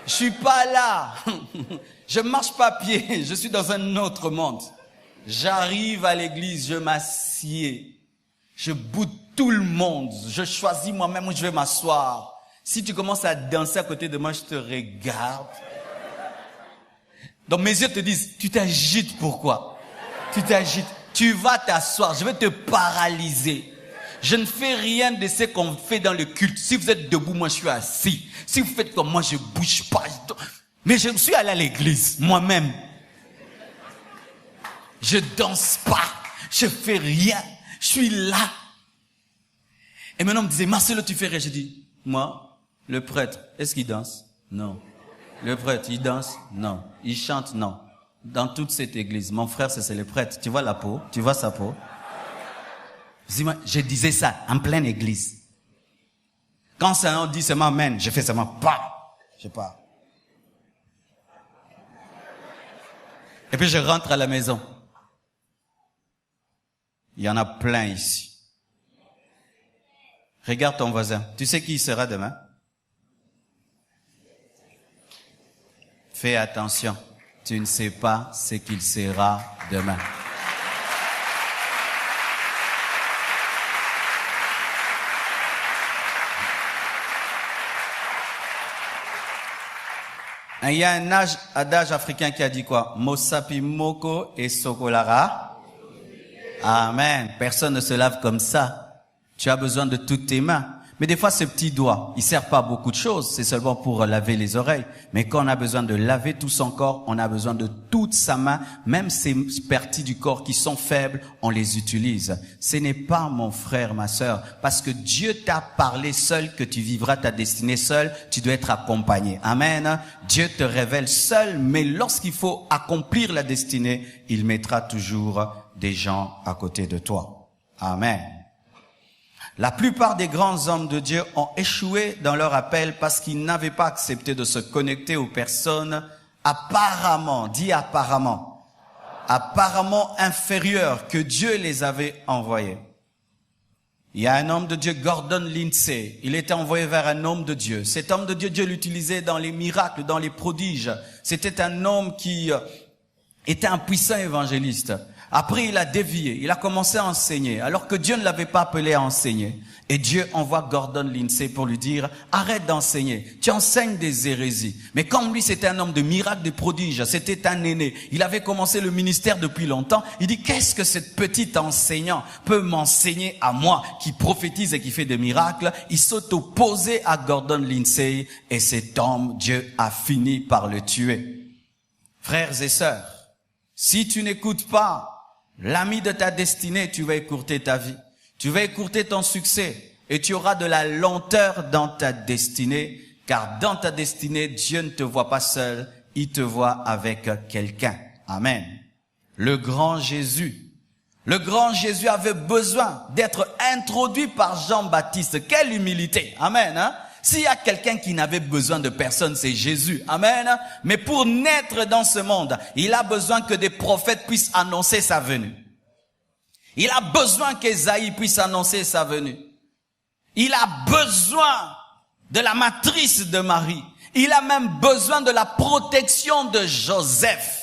Speaker 1: Je suis pas là. Je marche pas à pied. Je suis dans un autre monde. J'arrive à l'église, je m'assieds. Je boude tout le monde. Je choisis moi-même où je vais m'asseoir. Si tu commences à danser à côté de moi, je te regarde. Donc mes yeux te disent, tu t'agites pourquoi? Tu t'agites. Tu vas t'asseoir, je vais te paralyser. Je ne fais rien de ce qu'on fait dans le culte. Si vous êtes debout, moi je suis assis. Si vous faites comme moi, je bouge pas. Mais je suis allé à l'église, moi-même. Je danse pas. Je fais rien. Je suis là. Et maintenant on me disait, Marcelo, tu fais rien. Je dis, moi, le prêtre, est-ce qu'il danse? Non. Le prêtre, il danse? Non. Il chante? Non. Dans toute cette église, mon frère, c'est le prêtre. Tu vois la peau? Tu vois sa peau? Je disais ça en pleine église. Quand on dit seulement amen, je fais seulement pas. Je sais pas. Et puis je rentre à la maison. Il y en a plein ici. Regarde ton voisin. Tu sais qui il sera demain? Fais attention. Tu ne sais pas ce qu'il sera demain. Il y a un adage africain qui a dit quoi? Mosapi moko et sokolara. Amen. Personne ne se lave comme ça. Tu as besoin de toutes tes mains. Mais des fois, ce petit doigt, il sert pas à beaucoup de choses. C'est seulement pour laver les oreilles. Mais quand on a besoin de laver tout son corps, on a besoin de toute sa main. Même ces parties du corps qui sont faibles, on les utilise. Ce n'est pas, mon frère, ma sœur, parce que Dieu t'a parlé seul que tu vivras ta destinée seul. Tu dois être accompagné. Amen. Dieu te révèle seul, mais lorsqu'il faut accomplir la destinée, il mettra toujours des gens à côté de toi. Amen. La plupart des grands hommes de Dieu ont échoué dans leur appel parce qu'ils n'avaient pas accepté de se connecter aux personnes apparemment inférieures que Dieu les avait envoyées. Il y a un homme de Dieu, Gordon Lindsay. Il était envoyé vers un homme de Dieu. Cet homme de Dieu, Dieu l'utilisait dans les miracles, dans les prodiges. C'était un homme qui était un puissant évangéliste. Après, il a dévié. Il a commencé à enseigner, alors que Dieu ne l'avait pas appelé à enseigner. Et Dieu envoie Gordon Lindsay pour lui dire, arrête d'enseigner. Tu enseignes des hérésies. Mais comme lui, c'était un homme de miracles, de prodiges, c'était un aîné. Il avait commencé le ministère depuis longtemps. Il dit, qu'est-ce que cette petite enseignant peut m'enseigner à moi, qui prophétise et qui fait des miracles? Il s'est opposé à Gordon Lindsay et cet homme, Dieu a fini par le tuer. Frères et sœurs, si tu n'écoutes pas l'ami de ta destinée, tu vas écourter ta vie. Tu vas écourter ton succès et tu auras de la lenteur dans ta destinée, car dans ta destinée, Dieu ne te voit pas seul, il te voit avec quelqu'un. Amen. Le grand Jésus avait besoin d'être introduit par Jean-Baptiste. Quelle humilité. Amen. Hein? S'il y a quelqu'un qui n'avait besoin de personne, c'est Jésus. Amen. Mais pour naître dans ce monde, il a besoin que des prophètes puissent annoncer sa venue. Il a besoin qu'Ésaïe puisse annoncer sa venue. Il a besoin de la matrice de Marie. Il a même besoin de la protection de Joseph.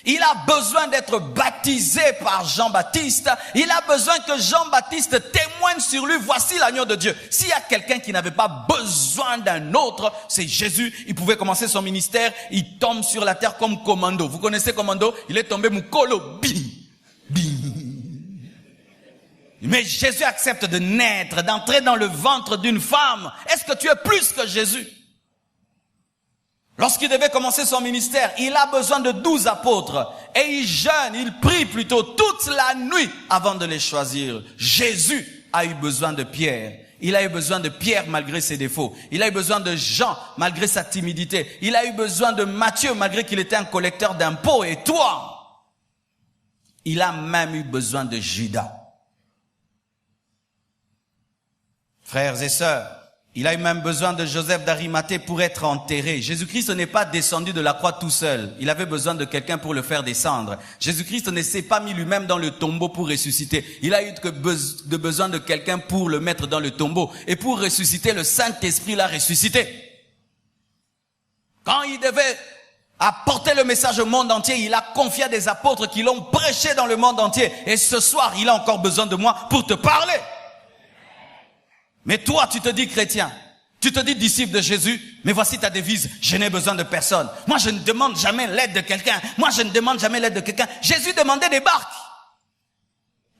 Speaker 1: Il a besoin d'être baptisé par Jean-Baptiste. Il a besoin que Jean-Baptiste témoigne sur lui. Voici l'agneau de Dieu. S'il y a quelqu'un qui n'avait pas besoin d'un autre, c'est Jésus. Il pouvait commencer son ministère. Il tombe sur la terre comme commando. Vous connaissez commando? Il est tombé moukolo. Bing. Bing. Mais Jésus accepte de naître, d'entrer dans le ventre d'une femme. Est-ce que tu es plus que Jésus? Lorsqu'il devait commencer son ministère, il a besoin de 12 apôtres. Et il jeûne, il prie plutôt toute la nuit avant de les choisir. Jésus a eu besoin de Pierre. Il a eu besoin de Pierre malgré ses défauts. Il a eu besoin de Jean malgré sa timidité. Il a eu besoin de Matthieu malgré qu'il était un collecteur d'impôts. Et toi, il a même eu besoin de Judas. Frères et sœurs, il a eu même besoin de Joseph d'Arimathée pour être enterré. Jésus-Christ n'est pas descendu de la croix tout seul. Il avait besoin de quelqu'un pour le faire descendre. Jésus-Christ ne s'est pas mis lui-même dans le tombeau pour ressusciter. Il a eu besoin de quelqu'un pour le mettre dans le tombeau. Et pour ressusciter, le Saint-Esprit l'a ressuscité. Quand il devait apporter le message au monde entier, il a confié à des apôtres qui l'ont prêché dans le monde entier. Et ce soir, il a encore besoin de moi pour te parler. Mais toi, tu te dis chrétien. Tu te dis disciple de Jésus, mais voici ta devise, je n'ai besoin de personne. Moi, je ne demande jamais l'aide de quelqu'un. Moi, je ne demande jamais l'aide de quelqu'un. Jésus demandait des barques.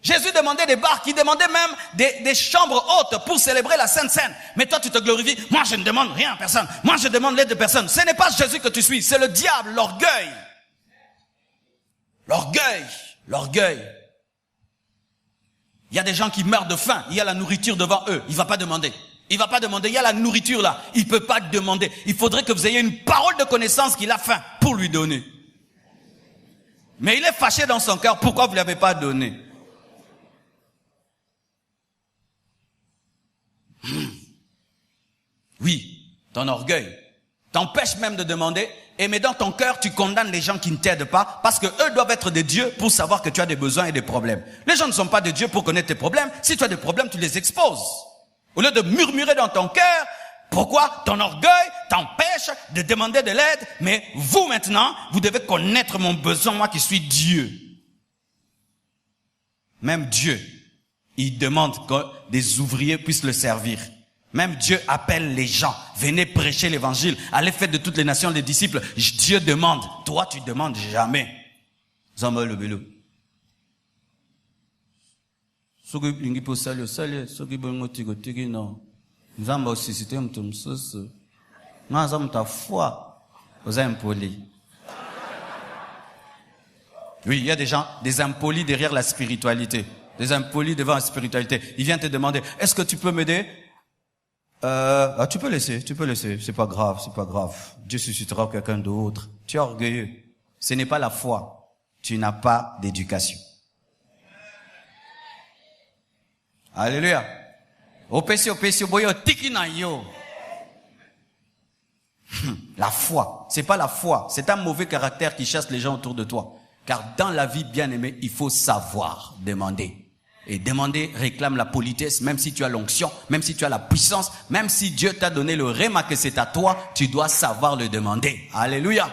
Speaker 1: Jésus demandait des barques. Il demandait même des chambres hautes pour célébrer la Sainte Seine. Mais toi, tu te glorifies. Moi, je ne demande rien à personne. Moi, je demande l'aide de personne. Ce n'est pas Jésus que tu suis, c'est le diable, l'orgueil. L'orgueil. L'orgueil. Il y a des gens qui meurent de faim. Il y a la nourriture devant eux. Il va pas demander. Il va pas demander. Il y a la nourriture là. Il peut pas demander. Il faudrait que vous ayez une parole de connaissance qu'il a faim pour lui donner. Mais il est fâché dans son cœur. Pourquoi vous ne l'avez pas donné? Oui, ton orgueil t'empêche même de demander. Et mais dans ton cœur, tu condamnes les gens qui ne t'aident pas parce que eux doivent être des dieux pour savoir que tu as des besoins et des problèmes. Les gens ne sont pas des dieux pour connaître tes problèmes. Si tu as des problèmes, tu les exposes. Au lieu de murmurer dans ton cœur, pourquoi ton orgueil t'empêche de demander de l'aide? Mais vous maintenant, vous devez connaître mon besoin, moi qui suis Dieu. Même Dieu, il demande que des ouvriers puissent le servir. Même Dieu appelle les gens. Venez prêcher l'évangile. Allez faire de toutes les nations les disciples. Dieu demande. Toi, tu demandes jamais. Zamba le bélo. Soki lingi po sali soki bongo tigo tigi no. Zamba aussi c'était un tom sos. Na zamba ta foi. Aux impolis. Oui, il y a des gens, des impolis derrière la spiritualité. Des impolis devant la spiritualité. Ils viennent te demander, est-ce que tu peux m'aider? Tu peux laisser, c'est pas grave. Dieu suscitera quelqu'un d'autre. Tu es orgueilleux. Ce n'est pas la foi. Tu n'as pas d'éducation. Alléluia. La foi, c'est pas la foi, c'est un mauvais caractère qui chasse les gens autour de toi. Car dans la vie, bien aimée, il faut savoir demander. Et demander réclame la politesse, même si tu as l'onction, même si tu as la puissance, même si Dieu t'a donné le réma que c'est à toi, tu dois savoir le demander. Alléluia.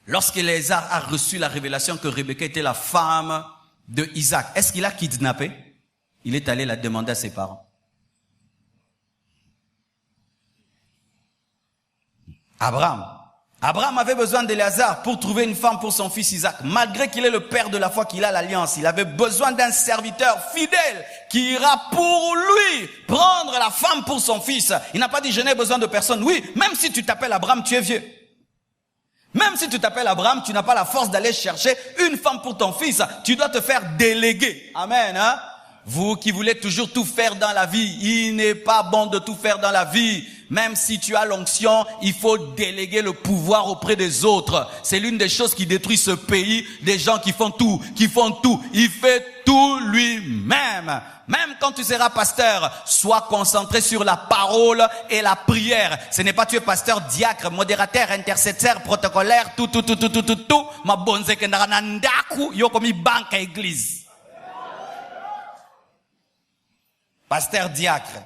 Speaker 1: Lorsqu'Éléazar a reçu la révélation que Rebecca était la femme de Isaac, est-ce qu'il a kidnappé? Il est allé la demander à ses parents. Abraham avait besoin d'Éléazar pour trouver une femme pour son fils Isaac. Malgré qu'il est le père de la foi, qu'il a l'alliance, il avait besoin d'un serviteur fidèle qui ira pour lui prendre la femme pour son fils. Il n'a pas dit je n'ai besoin de personne. Oui, même si tu t'appelles Abraham, tu es vieux. Même si tu t'appelles Abraham, tu n'as pas la force d'aller chercher une femme pour ton fils. Tu dois te faire déléguer. Amen, hein? Vous qui voulez toujours tout faire dans la vie, il n'est pas bon de tout faire dans la vie. Même si tu as l'onction, il faut déléguer le pouvoir auprès des autres. C'est l'une des choses qui détruit ce pays, des gens qui font tout. Il fait tout lui-même. Même quand tu seras pasteur, sois concentré sur la parole et la prière. Ce n'est pas tu es pasteur, diacre, modérateur, intercesseur, protocolaire, tout. Ma bonne sekendara ndaku, yo komi banque église. Pasteur, diacre.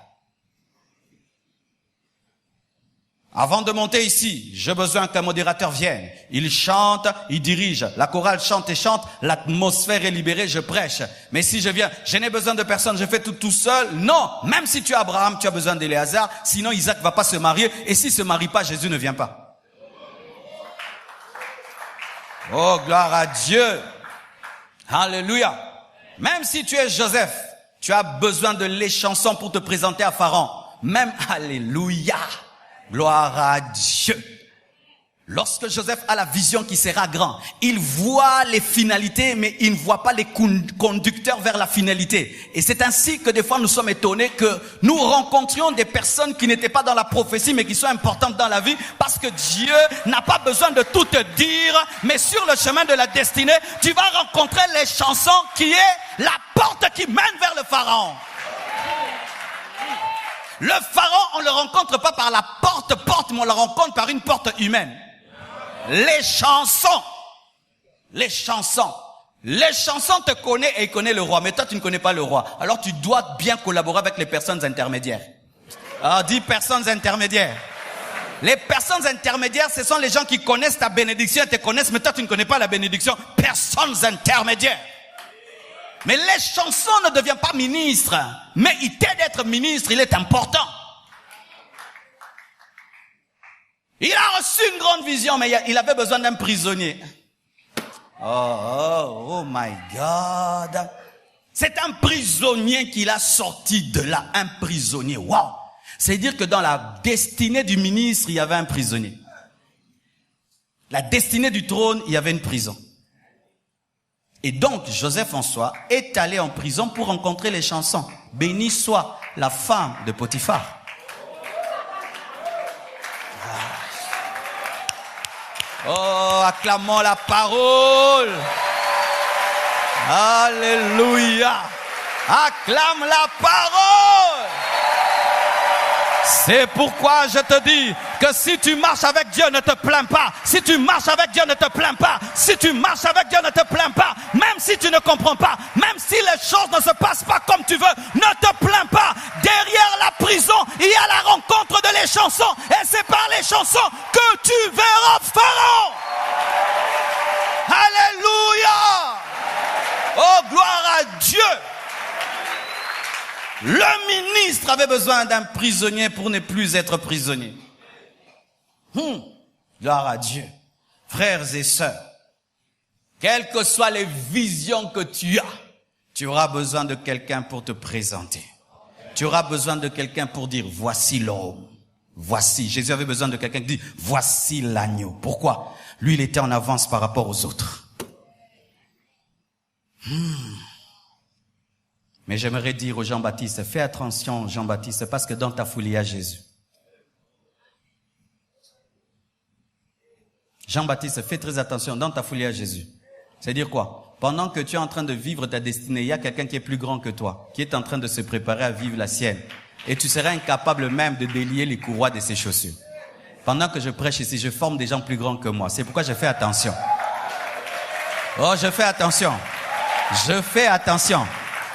Speaker 1: Avant de monter ici, j'ai besoin qu'un modérateur vienne. Il chante, il dirige. La chorale chante et chante. L'atmosphère est libérée, je prêche. Mais si je viens, je n'ai besoin de personne, je fais tout seul. Non, même si tu es Abraham, tu as besoin d'Éléazar. Sinon, Isaac va pas se marier. Et s'il se marie pas, Jésus ne vient pas. Oh, gloire à Dieu. Alléluia. Même si tu es Joseph, tu as besoin de l'échanson pour te présenter à Pharaon. Même, alléluia. Gloire à Dieu. Lorsque Joseph a la vision qui sera grand, il voit les finalités, mais il ne voit pas les conducteurs vers la finalité. Et c'est ainsi que des fois nous sommes étonnés que nous rencontrions des personnes qui n'étaient pas dans la prophétie, mais qui sont importantes dans la vie, parce que Dieu n'a pas besoin de tout te dire, mais sur le chemin de la destinée, tu vas rencontrer les chansons qui est la porte qui mène vers le Pharaon. Le Pharaon, on le rencontre pas par la porte, mais on le rencontre par une porte humaine. Les chansons te connaissent et ils connaissent le roi, mais toi tu ne connais pas le roi. Alors tu dois bien collaborer avec les personnes intermédiaires. Alors dis personnes intermédiaires. Les personnes intermédiaires, ce sont les gens qui connaissent ta bénédiction et te connaissent, mais toi tu ne connais pas la bénédiction. Personnes intermédiaires. Mais les chansons ne deviennent pas ministres. Mais il t'aide d'être ministre, il est important. Il a reçu une grande vision, mais il avait besoin d'un prisonnier. Oh my God. C'est un prisonnier qu'il a sorti de là. Un prisonnier. Wow. C'est-à-dire que dans la destinée du ministre, il y avait un prisonnier. La destinée du trône, il y avait une prison. Et donc, Joseph en soi est allé en prison pour rencontrer les chansons. Béni soit la femme de Potiphar. Oh, acclamons la parole. Alléluia. Acclame la parole. C'est pourquoi je te dis que si tu marches avec Dieu, ne te plains pas. Si tu marches avec Dieu, ne te plains pas. Si tu marches avec Dieu, ne te plains pas. Même si tu ne comprends pas, même si les choses ne se passent pas comme tu veux, ne te plains pas. Derrière la prison, il y a la rencontre de les chansons. Et c'est par les chansons que tu verras Pharaon. Alléluia. Oh, gloire à Dieu. Le ministre avait besoin d'un prisonnier pour ne plus être prisonnier. Gloire à Dieu. Frères et sœurs, quelles que soient les visions que tu as, tu auras besoin de quelqu'un pour te présenter. Tu auras besoin de quelqu'un pour dire, voici l'homme. Voici. Jésus avait besoin de quelqu'un qui dit, voici l'agneau. Pourquoi? Lui, il était en avance par rapport aux autres. Mais j'aimerais dire au Jean-Baptiste, fais attention Jean-Baptiste, parce que dans ta foule, il y a Jésus. Jean-Baptiste, fais très attention, dans ta foule, il y a Jésus. C'est-à-dire quoi? Pendant que tu es en train de vivre ta destinée, il y a quelqu'un qui est plus grand que toi, qui est en train de se préparer à vivre la sienne. Et tu seras incapable même de délier les courroies de ses chaussures. Pendant que je prêche ici, je forme des gens plus grands que moi. C'est pourquoi je fais attention. Oh, je fais attention. Je fais attention.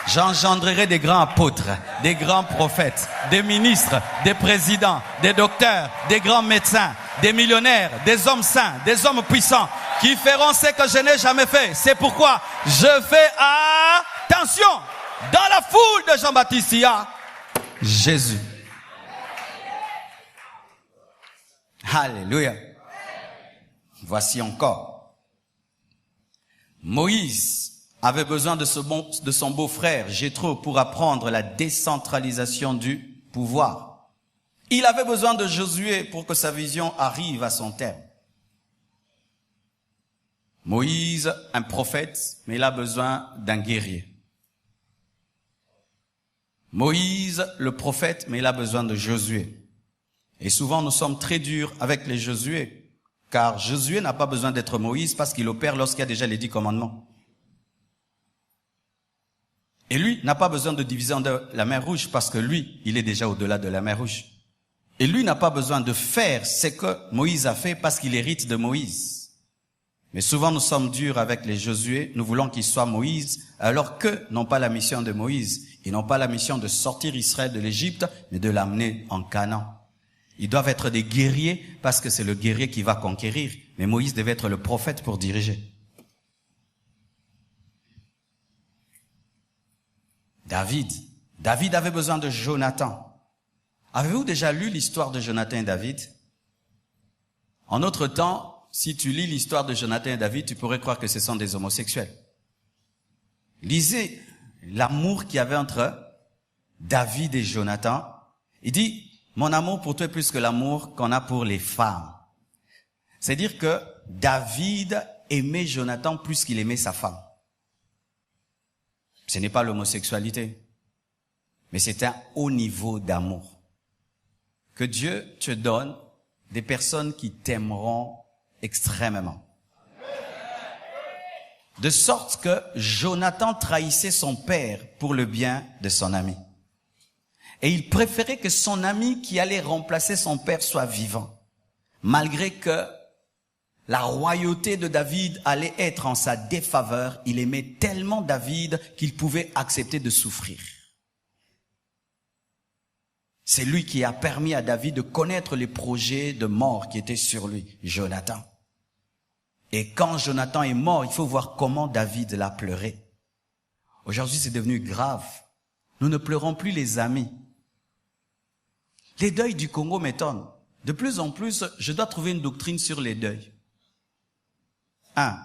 Speaker 1: J'engendrerai des grands apôtres, des grands prophètes, des ministres, des présidents, des docteurs, des grands médecins, des millionnaires, des hommes saints, des hommes puissants qui feront ce que je n'ai jamais fait. C'est pourquoi je fais attention. Dans la foule de Jean-Baptiste, il y a Jésus. Alléluia. Voici encore. Moïse avait besoin de son beau-frère Jéthro pour apprendre la décentralisation du pouvoir. Il avait besoin de Josué pour que sa vision arrive à son terme. Moïse, un prophète, mais il a besoin d'un guerrier. Moïse, le prophète, mais il a besoin de Josué. Et souvent, nous sommes très durs avec les Josué, car Josué n'a pas besoin d'être Moïse parce qu'il opère lorsqu'il y a déjà les 10 commandements. Et lui n'a pas besoin de diviser en deux la mer Rouge parce que lui, il est déjà au-delà de la mer Rouge. Et lui n'a pas besoin de faire ce que Moïse a fait parce qu'il hérite de Moïse. Mais souvent nous sommes durs avec les Josué, nous voulons qu'ils soient Moïse, alors qu'eux n'ont pas la mission de Moïse. Ils n'ont pas la mission de sortir Israël de l'Égypte, mais de l'amener en Canaan. Ils doivent être des guerriers parce que c'est le guerrier qui va conquérir. Mais Moïse devait être le prophète pour diriger. David avait besoin de Jonathan. Avez-vous déjà lu l'histoire de Jonathan et David? En notre temps, si tu lis l'histoire de Jonathan et David, tu pourrais croire que ce sont des homosexuels. Lisez l'amour qu'il y avait entre David et Jonathan. Il dit, mon amour pour toi est plus que l'amour qu'on a pour les femmes. C'est-à-dire que David aimait Jonathan plus qu'il aimait sa femme. Ce n'est pas l'homosexualité, mais c'est un haut niveau d'amour. Que Dieu te donne des personnes qui t'aimeront extrêmement. De sorte que Jonathan trahissait son père pour le bien de son ami. Et il préférait que son ami qui allait remplacer son père soit vivant. Malgré que la royauté de David allait être en sa défaveur, il aimait tellement David qu'il pouvait accepter de souffrir. C'est lui qui a permis à David de connaître les projets de mort qui étaient sur lui, Jonathan. Et quand Jonathan est mort, il faut voir comment David l'a pleuré. Aujourd'hui, c'est devenu grave. Nous ne pleurons plus les amis. Les deuils du Congo m'étonnent. De plus en plus, je dois trouver une doctrine sur les deuils. 1.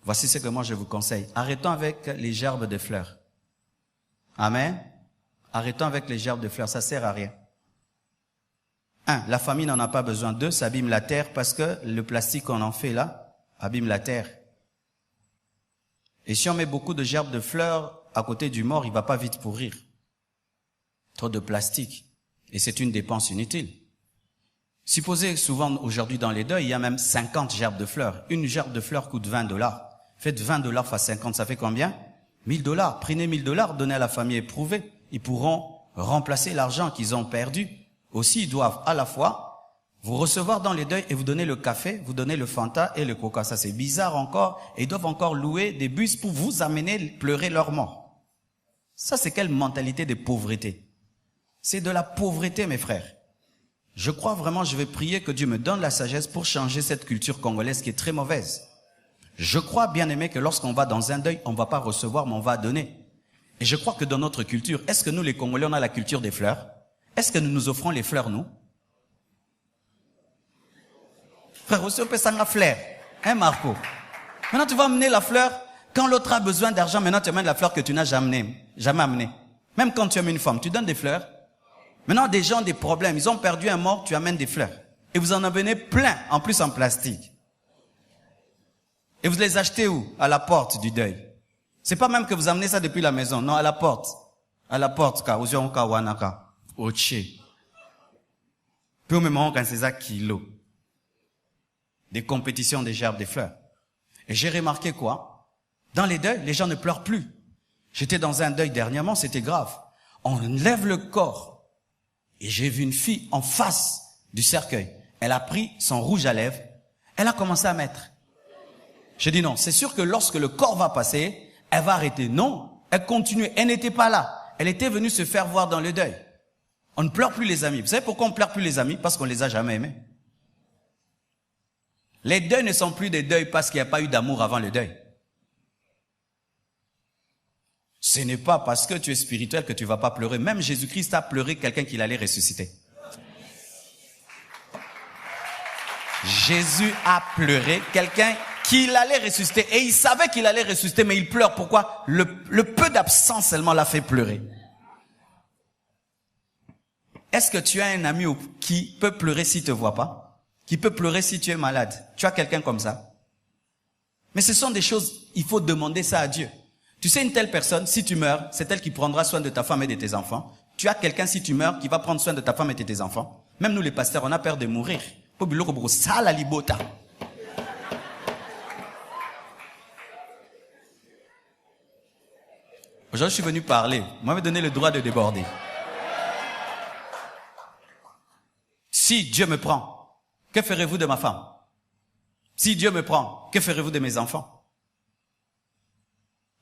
Speaker 1: Voici ce que moi je vous conseille. Arrêtons avec les gerbes de fleurs. Amen. Arrêtons avec les gerbes de fleurs, ça sert à rien. 1. La famille n'en a pas besoin. 2. Ça abîme la terre parce que le plastique qu'on en fait là abîme la terre. Et si on met beaucoup de gerbes de fleurs à côté du mort, il va pas vite pourrir. Trop de plastique. Et c'est une dépense inutile. Supposez souvent aujourd'hui dans les deuils, il y a même 50 gerbes de fleurs. Une gerbe de fleurs coûte $20. Faites $20 fois 50, ça fait combien? $1000. Prenez $1000, donnez à la famille éprouvée. Ils pourront remplacer l'argent qu'ils ont perdu. Aussi, ils doivent à la fois vous recevoir dans les deuils et vous donner le café, vous donner le Fanta et le Coca. Ça, c'est bizarre encore. Et ils doivent encore louer des bus pour vous amener pleurer leur mort. Ça, c'est quelle mentalité de pauvreté? C'est de la pauvreté, mes frères. Je crois vraiment, je vais prier que Dieu me donne la sagesse pour changer cette culture congolaise qui est très mauvaise. Je crois, bien aimé, que lorsqu'on va dans un deuil, on ne va pas recevoir, mais on va donner. Et je crois que dans notre culture, est-ce que nous, les Congolais, on a la culture des fleurs? Est-ce que nous nous offrons les fleurs, nous? Frère, aussi on peut s'en la fleur. Hein, Marco? Maintenant, tu vas amener la fleur. Quand l'autre a besoin d'argent, maintenant, tu amènes la fleur que tu n'as jamais amenée. Même quand tu aimes une femme, tu donnes des fleurs. Maintenant, des gens ont des problèmes. Ils ont perdu un mort, tu amènes des fleurs. Et vous en amenez plein, en plus en plastique. Et vous les achetez où? À la porte du deuil. C'est pas même que vous amenez ça depuis la maison. Non, à la porte. À la porte, ka, ka, wanaka. Oche. Puis au même moment, quand c'est ça, kilos. Des compétitions des gerbes des fleurs. Et j'ai remarqué quoi? Dans les deuils, les gens ne pleurent plus. J'étais dans un deuil dernièrement, c'était grave. On lève le corps. Et j'ai vu une fille en face du cercueil. Elle a pris son rouge à lèvres. Elle a commencé à mettre. J'ai dit non, c'est sûr que lorsque le corps va passer, elle va arrêter. Non, elle continue. Elle n'était pas là. Elle était venue se faire voir dans le deuil. On ne pleure plus les amis. Vous savez pourquoi on ne pleure plus les amis? Parce qu'on les a jamais aimés. Les deuils ne sont plus des deuils parce qu'il n'y a pas eu d'amour avant le deuil. Ce n'est pas parce que tu es spirituel que tu vas pas pleurer. Même Jésus-Christ a pleuré quelqu'un qu'il allait ressusciter. Jésus a pleuré quelqu'un qu'il allait ressusciter. Et il savait qu'il allait ressusciter, mais il pleure. Pourquoi? Le peu d'absence seulement l'a fait pleurer. Est-ce que tu as un ami qui peut pleurer s'il te voit pas? Qui peut pleurer si tu es malade? Tu as quelqu'un comme ça? Mais ce sont des choses, il faut demander ça à Dieu. Tu sais, une telle personne, si tu meurs, c'est elle qui prendra soin de ta femme et de tes enfants. Tu as quelqu'un, si tu meurs, qui va prendre soin de ta femme et de tes enfants. Même nous, les pasteurs, on a peur de mourir. Aujourd'hui, je suis venu parler. On m'avait donné le droit de déborder. Si Dieu me prend, que ferez-vous de ma femme? Si Dieu me prend, que ferez-vous de mes enfants?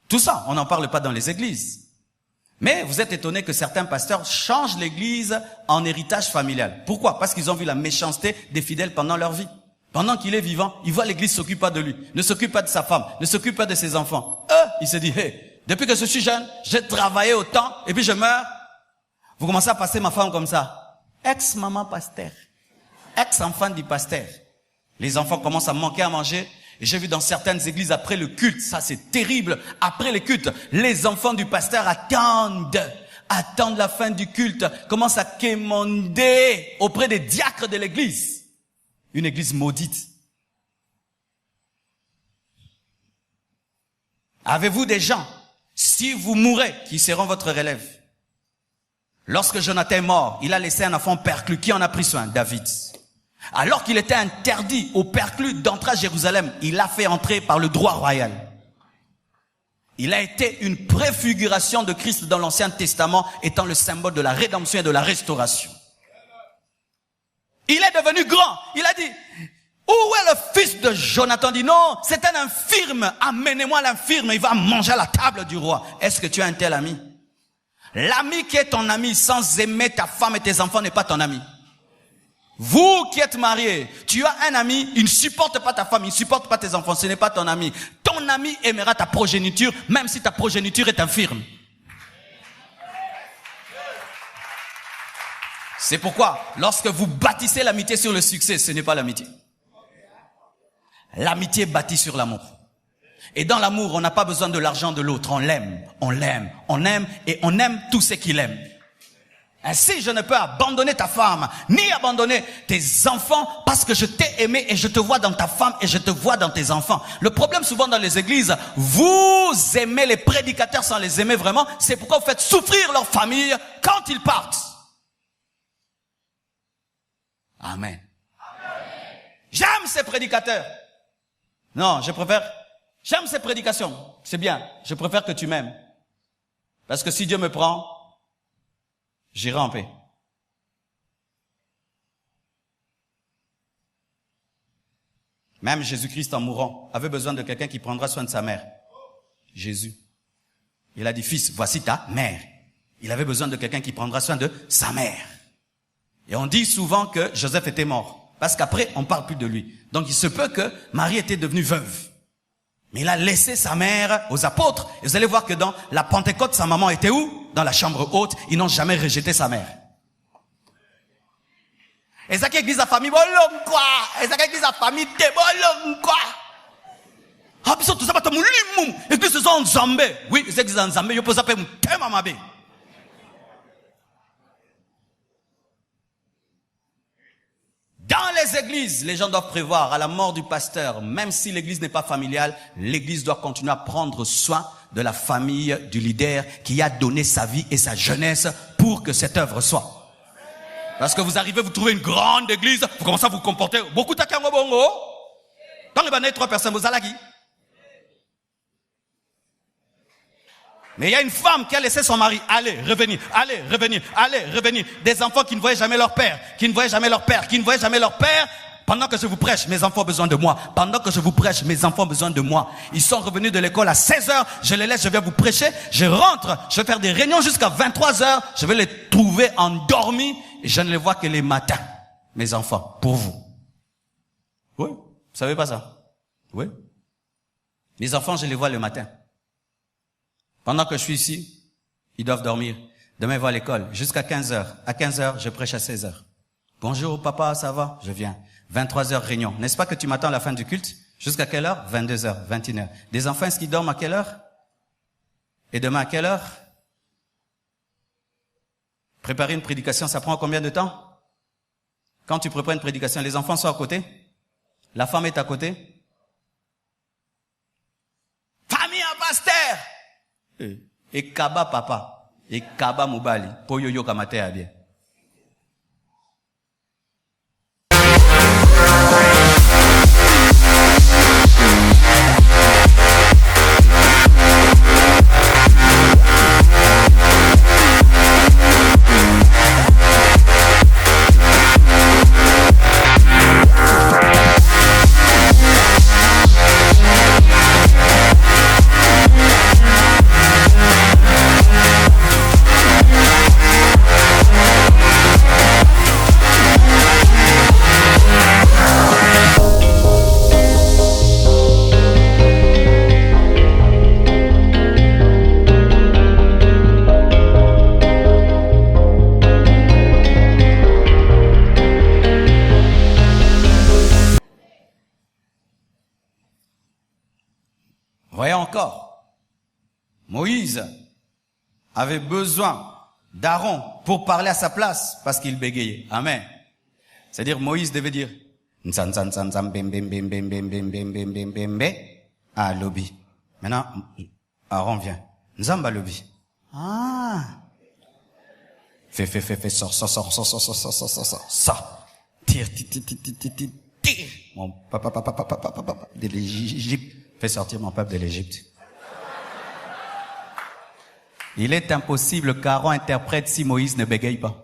Speaker 1: Tout ça, on n'en parle pas dans les églises. Mais vous êtes étonnés que certains pasteurs changent l'église en héritage familial. Pourquoi? Parce qu'ils ont vu la méchanceté des fidèles pendant leur vie. Pendant qu'il est vivant, il voit l'église s'occupe pas de lui, ne s'occupe pas de sa femme, ne s'occupe pas de ses enfants. Il se dit, hey, depuis que je suis jeune, j'ai travaillé autant, et puis je meurs. Vous commencez à passer ma femme comme ça. Ex-maman pasteur. Ex-enfant du pasteur. Les enfants commencent à manquer à manger. Et j'ai vu dans certaines églises, après le culte, ça c'est terrible, après le culte, les enfants du pasteur attendent la fin du culte, commencent à quémander auprès des diacres de l'église. Une église maudite. Avez-vous des gens, si vous mourrez, qui seront votre relève? Lorsque Jonathan est mort, il a laissé un enfant perclus. Qui en a pris soin? David. Alors qu'il était interdit aux perclus d'entrer à Jérusalem, il l'a fait entrer par le droit royal. Il a été une préfiguration de Christ dans l'Ancien Testament, étant le symbole de la rédemption et de la restauration. Il est devenu grand. Il a dit, où est le fils de Jonathan? Il dit, non, c'est un infirme. Amenez-moi l'infirme, il va manger à la table du roi. Est-ce que tu as un tel ami? L'ami qui est ton ami sans aimer ta femme et tes enfants n'est pas ton ami. Vous qui êtes mariés, tu as un ami, il ne supporte pas ta femme, il ne supporte pas tes enfants, ce n'est pas ton ami. Ton ton ami aimera ta progéniture, même si ta progéniture est infirme. C'est pourquoi, lorsque vous bâtissez l'amitié sur le succès, ce n'est pas l'amitié. L'amitié bâtie sur l'amour. Et dans l'amour, on n'a pas besoin de l'argent de l'autre. On l'aime, on l'aime, on aime et on aime tout ce qu'il aime. Ainsi, je ne peux abandonner ta femme, ni abandonner tes enfants, parce que je t'ai aimé et je te vois dans ta femme et je te vois dans tes enfants. Le problème souvent dans les églises, vous aimez les prédicateurs sans les aimer vraiment. C'est pourquoi vous faites souffrir leur famille quand ils partent. Amen. J'aime ces prédicateurs. Non, j'aime ces prédications. C'est bien. Je préfère que tu m'aimes. Parce que si Dieu me prend, j'irai en paix. Même Jésus-Christ en mourant avait besoin de quelqu'un qui prendra soin de sa mère. Jésus. Il a dit, fils, voici ta mère. Il avait besoin de quelqu'un qui prendra soin de sa mère. Et on dit souvent que Joseph était mort. Parce qu'après, on parle plus de lui. Donc il se peut que Marie était devenue veuve. Mais il a laissé sa mère aux apôtres. Et vous allez voir que dans la Pentecôte, sa maman était où? Dans la chambre haute. Ils n'ont jamais rejeté sa mère. Et ça qui église la famille bolong quoi? Et ça qui église la famille de bolong quoi? Ah, puis tout ça va te moulir mou. Église c'est en Zambé. Oui, les églises en Zambé, yo pose appeler mon thème à ma bé. Dans les églises, les gens doivent prévoir à la mort du pasteur, même si l'église n'est pas familiale, l'église doit continuer à prendre soin de la famille du leader qui a donné sa vie et sa jeunesse pour que cette œuvre soit. Parce que vous arrivez, vous trouvez une grande église, vous commencez à vous comporter, beaucoup de takango bongo. Dans les banais, 3 personnes, vous allez qui? Mais il y a une femme qui a laissé son mari aller, revenir, aller, revenir, aller, revenir. Des enfants qui ne voyaient jamais leur père, qui ne voyaient jamais leur père, qui ne voyaient jamais leur père. Pendant que je vous prêche, mes enfants ont besoin de moi. Pendant que je vous prêche, mes enfants ont besoin de moi. Ils sont revenus de l'école à 16h. Je les laisse, je vais vous prêcher. Je rentre, je vais faire des réunions jusqu'à 23h. Je vais les trouver endormis et je ne les vois que les matins. Mes enfants, pour vous. Oui, vous savez pas ça? Oui. Mes enfants, je les vois le matin. Pendant que je suis ici, ils doivent dormir. Demain, ils vont à l'école jusqu'à 15h. À 15h, je prêche à 16h. Bonjour papa, ça va? Je viens. 23h, réunion. N'est-ce pas que tu m'attends à la fin du culte? Jusqu'à quelle heure? 22h, 21h. Des enfants, est-ce qu'ils dorment à quelle heure? Et demain, à quelle heure? Préparer une prédication, ça prend combien de temps? Quand tu prépares une prédication, les enfants sont à côté? La femme est à côté? Famille à pasteur! Et kaba papa. Et kaba mobali. Po yoyo kamate à bien. Voyez encore, Moïse avait besoin d'Aaron pour parler à sa place parce qu'il bégayait. Amen. C'est-à-dire Moïse devait dire ah lobby. Maintenant Aaron vient. Nzamba lobby. Ah. Fais sort. Tire. Mon papa de l'Égypte. Fais sortir mon peuple de l'Égypte. Il est impossible qu'Aaron interprète si Moïse ne bégaye pas.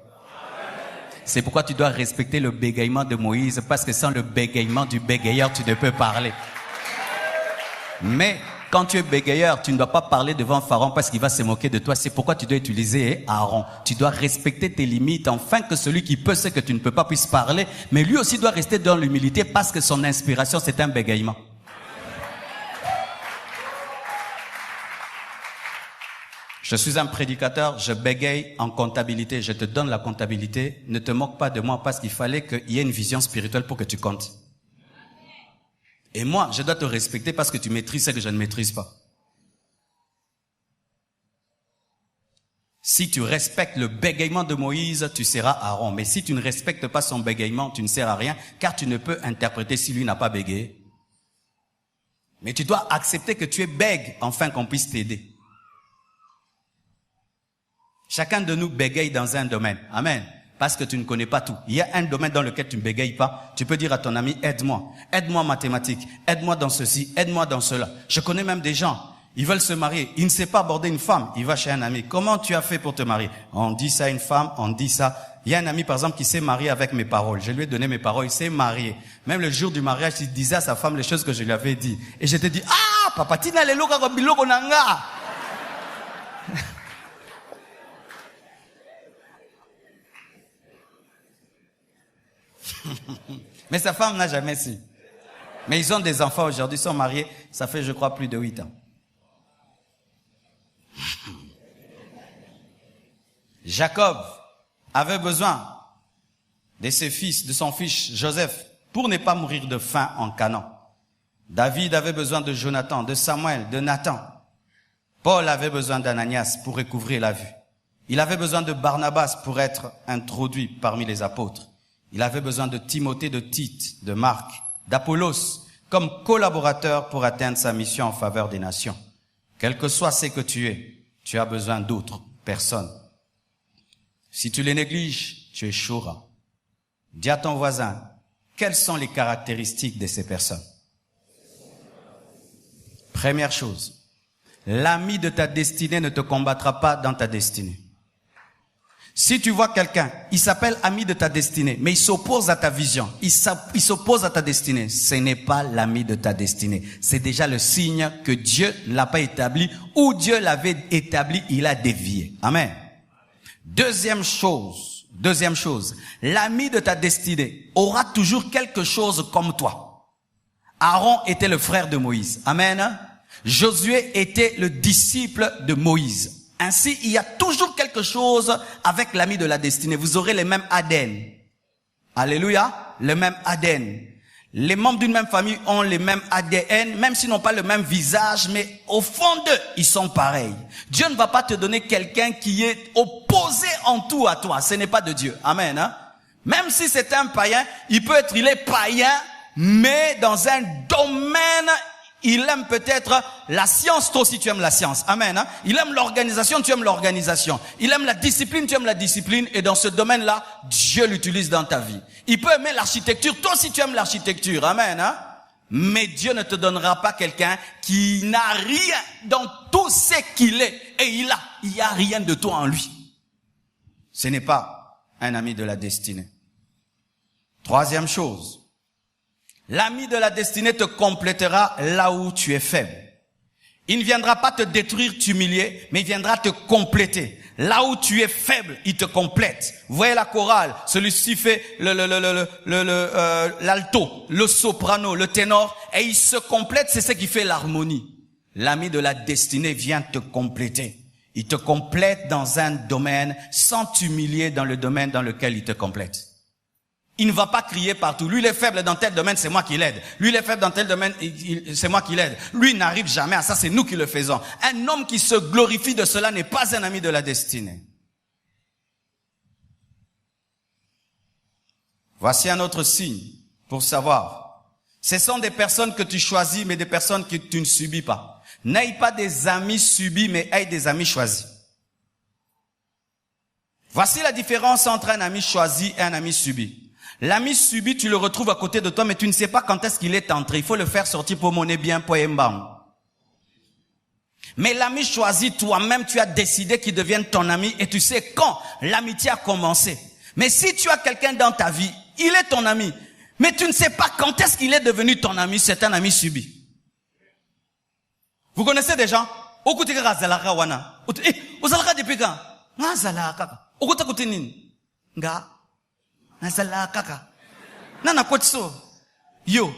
Speaker 1: C'est pourquoi tu dois respecter le bégaiement de Moïse, parce que sans le bégaiement du bégayeur, tu ne peux parler. Mais quand tu es bégayeur, tu ne dois pas parler devant Pharaon parce qu'il va se moquer de toi. C'est pourquoi tu dois utiliser Aaron. Tu dois respecter tes limites, afin que celui qui peut ce que tu ne peux pas puisse parler. Mais lui aussi doit rester dans l'humilité parce que son inspiration, c'est un bégaiement. Je suis un prédicateur, je bégaye en comptabilité, je te donne la comptabilité. Ne te moque pas de moi parce qu'il fallait qu'il y ait une vision spirituelle pour que tu comptes. Et moi, je dois te respecter parce que tu maîtrises ce que je ne maîtrise pas. Si tu respectes le bégaiement de Moïse, tu seras Aaron. Mais si tu ne respectes pas son bégaiement, tu ne sers à rien, car tu ne peux interpréter si lui n'a pas bégayé. Mais tu dois accepter que tu es bègue, afin qu'on puisse t'aider. Chacun de nous bégaye dans un domaine. Amen. Parce que tu ne connais pas tout. Il y a un domaine dans lequel tu ne bégayes pas. Tu peux dire à ton ami, aide-moi. Aide-moi en mathématiques. Aide-moi dans ceci. Aide-moi dans cela. Je connais même des gens. Ils veulent se marier. Il ne sait pas aborder une femme. Il va chez un ami. Comment tu as fait pour te marier? On dit ça à une femme. On dit ça. Il y a un ami, par exemple, qui s'est marié avec mes paroles. Je lui ai donné mes paroles. Il s'est marié. Même le jour du mariage, il disait à sa femme les choses que je lui avais dit. Et je te dis, ah, papa, tina le loka ko biloko nanga. Mais sa femme n'a jamais su. Mais ils ont des enfants aujourd'hui, ils sont mariés, ça fait je crois plus de 8 ans. Jacob avait besoin de ses fils, de son fils Joseph, pour ne pas mourir de faim en Canaan. David avait besoin de Jonathan, de Samuel, de Nathan. Paul avait besoin d'Ananias pour recouvrir la vue. Il avait besoin de Barnabas pour être introduit parmi les apôtres. Il avait besoin de Timothée, de Tite, de Marc, d'Apollos, comme collaborateurs pour atteindre sa mission en faveur des nations. Quel que soit ce que tu as besoin d'autres personnes. Si tu les négliges, tu échoueras. Dis à ton voisin, quelles sont les caractéristiques de ces personnes? Première chose, l'ami de ta destinée ne te combattra pas dans ta destinée. Si tu vois quelqu'un, il s'appelle ami de ta destinée, mais il s'oppose à ta vision, il s'oppose à ta destinée, ce n'est pas l'ami de ta destinée. C'est déjà le signe que Dieu ne l'a pas établi, ou Dieu l'avait établi, il a dévié. Amen. Deuxième chose, l'ami de ta destinée aura toujours quelque chose comme toi. Aaron était le frère de Moïse. Amen. Josué était le disciple de Moïse. Ainsi, il y a toujours quelque chose avec l'ami de la destinée. Vous aurez les mêmes ADN. Alléluia, le même ADN. Les membres d'une même famille ont les mêmes ADN, même s'ils n'ont pas le même visage, mais au fond d'eux, ils sont pareils. Dieu ne va pas te donner quelqu'un qui est opposé en tout à toi. Ce n'est pas de Dieu. Amen. Hein? Même si c'est un païen, il est païen, mais dans un domaine, il aime peut-être la science, toi aussi tu aimes la science. Amen. Hein? Il aime l'organisation, tu aimes l'organisation. Il aime la discipline, tu aimes la discipline. Et dans ce domaine-là, Dieu l'utilise dans ta vie. Il peut aimer l'architecture, toi aussi tu aimes l'architecture. Amen. Hein? Mais Dieu ne te donnera pas quelqu'un qui n'a rien dans tout ce qu'il est. Et il y a rien de toi en lui. Ce n'est pas un ami de la destinée. Troisième chose. L'ami de la destinée te complétera là où tu es faible. Il ne viendra pas te détruire, t'humilier, mais il viendra te compléter. Là où tu es faible, il te complète. Vous voyez la chorale, celui-ci fait l'alto, le soprano, le ténor, et il se complète, c'est ce qui fait l'harmonie. L'ami de la destinée vient te compléter. Il te complète dans un domaine sans t'humilier dans le domaine dans lequel il te complète. Il ne va pas crier partout. Lui, il est faible dans tel domaine, c'est moi qui l'aide. Lui, il est faible dans tel domaine, c'est moi qui l'aide. Lui, il n'arrive jamais à ça, c'est nous qui le faisons. Un homme qui se glorifie de cela n'est pas un ami de la destinée. Voici un autre signe pour savoir. Ce sont des personnes que tu choisis, mais des personnes que tu ne subis pas. N'aie pas des amis subis, mais aie des amis choisis. Voici la différence entre un ami choisi et un ami subi. L'ami subi, tu le retrouves à côté de toi, mais tu ne sais pas quand est-ce qu'il est entré. Il faut le faire sortir pour monnaie bien, pour embam. Mais l'ami choisi, toi-même, tu as décidé qu'il devienne ton ami et tu sais quand l'amitié a commencé. Mais si tu as quelqu'un dans ta vie, il est ton ami, mais tu ne sais pas quand est-ce qu'il est devenu ton ami, c'est un ami subi. Vous connaissez des gens?
Speaker 2: Nazala kaka. Nana kwetso. Yo.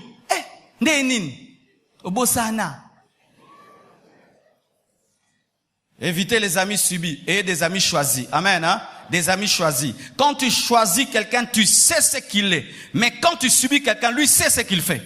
Speaker 2: Nde nini? Obosana.
Speaker 1: Évitez les amis subis et des amis choisis. Amen, hein? Des amis choisis. Quand tu choisis quelqu'un, tu sais ce qu'il est. Mais quand tu subis quelqu'un, lui sait ce qu'il fait.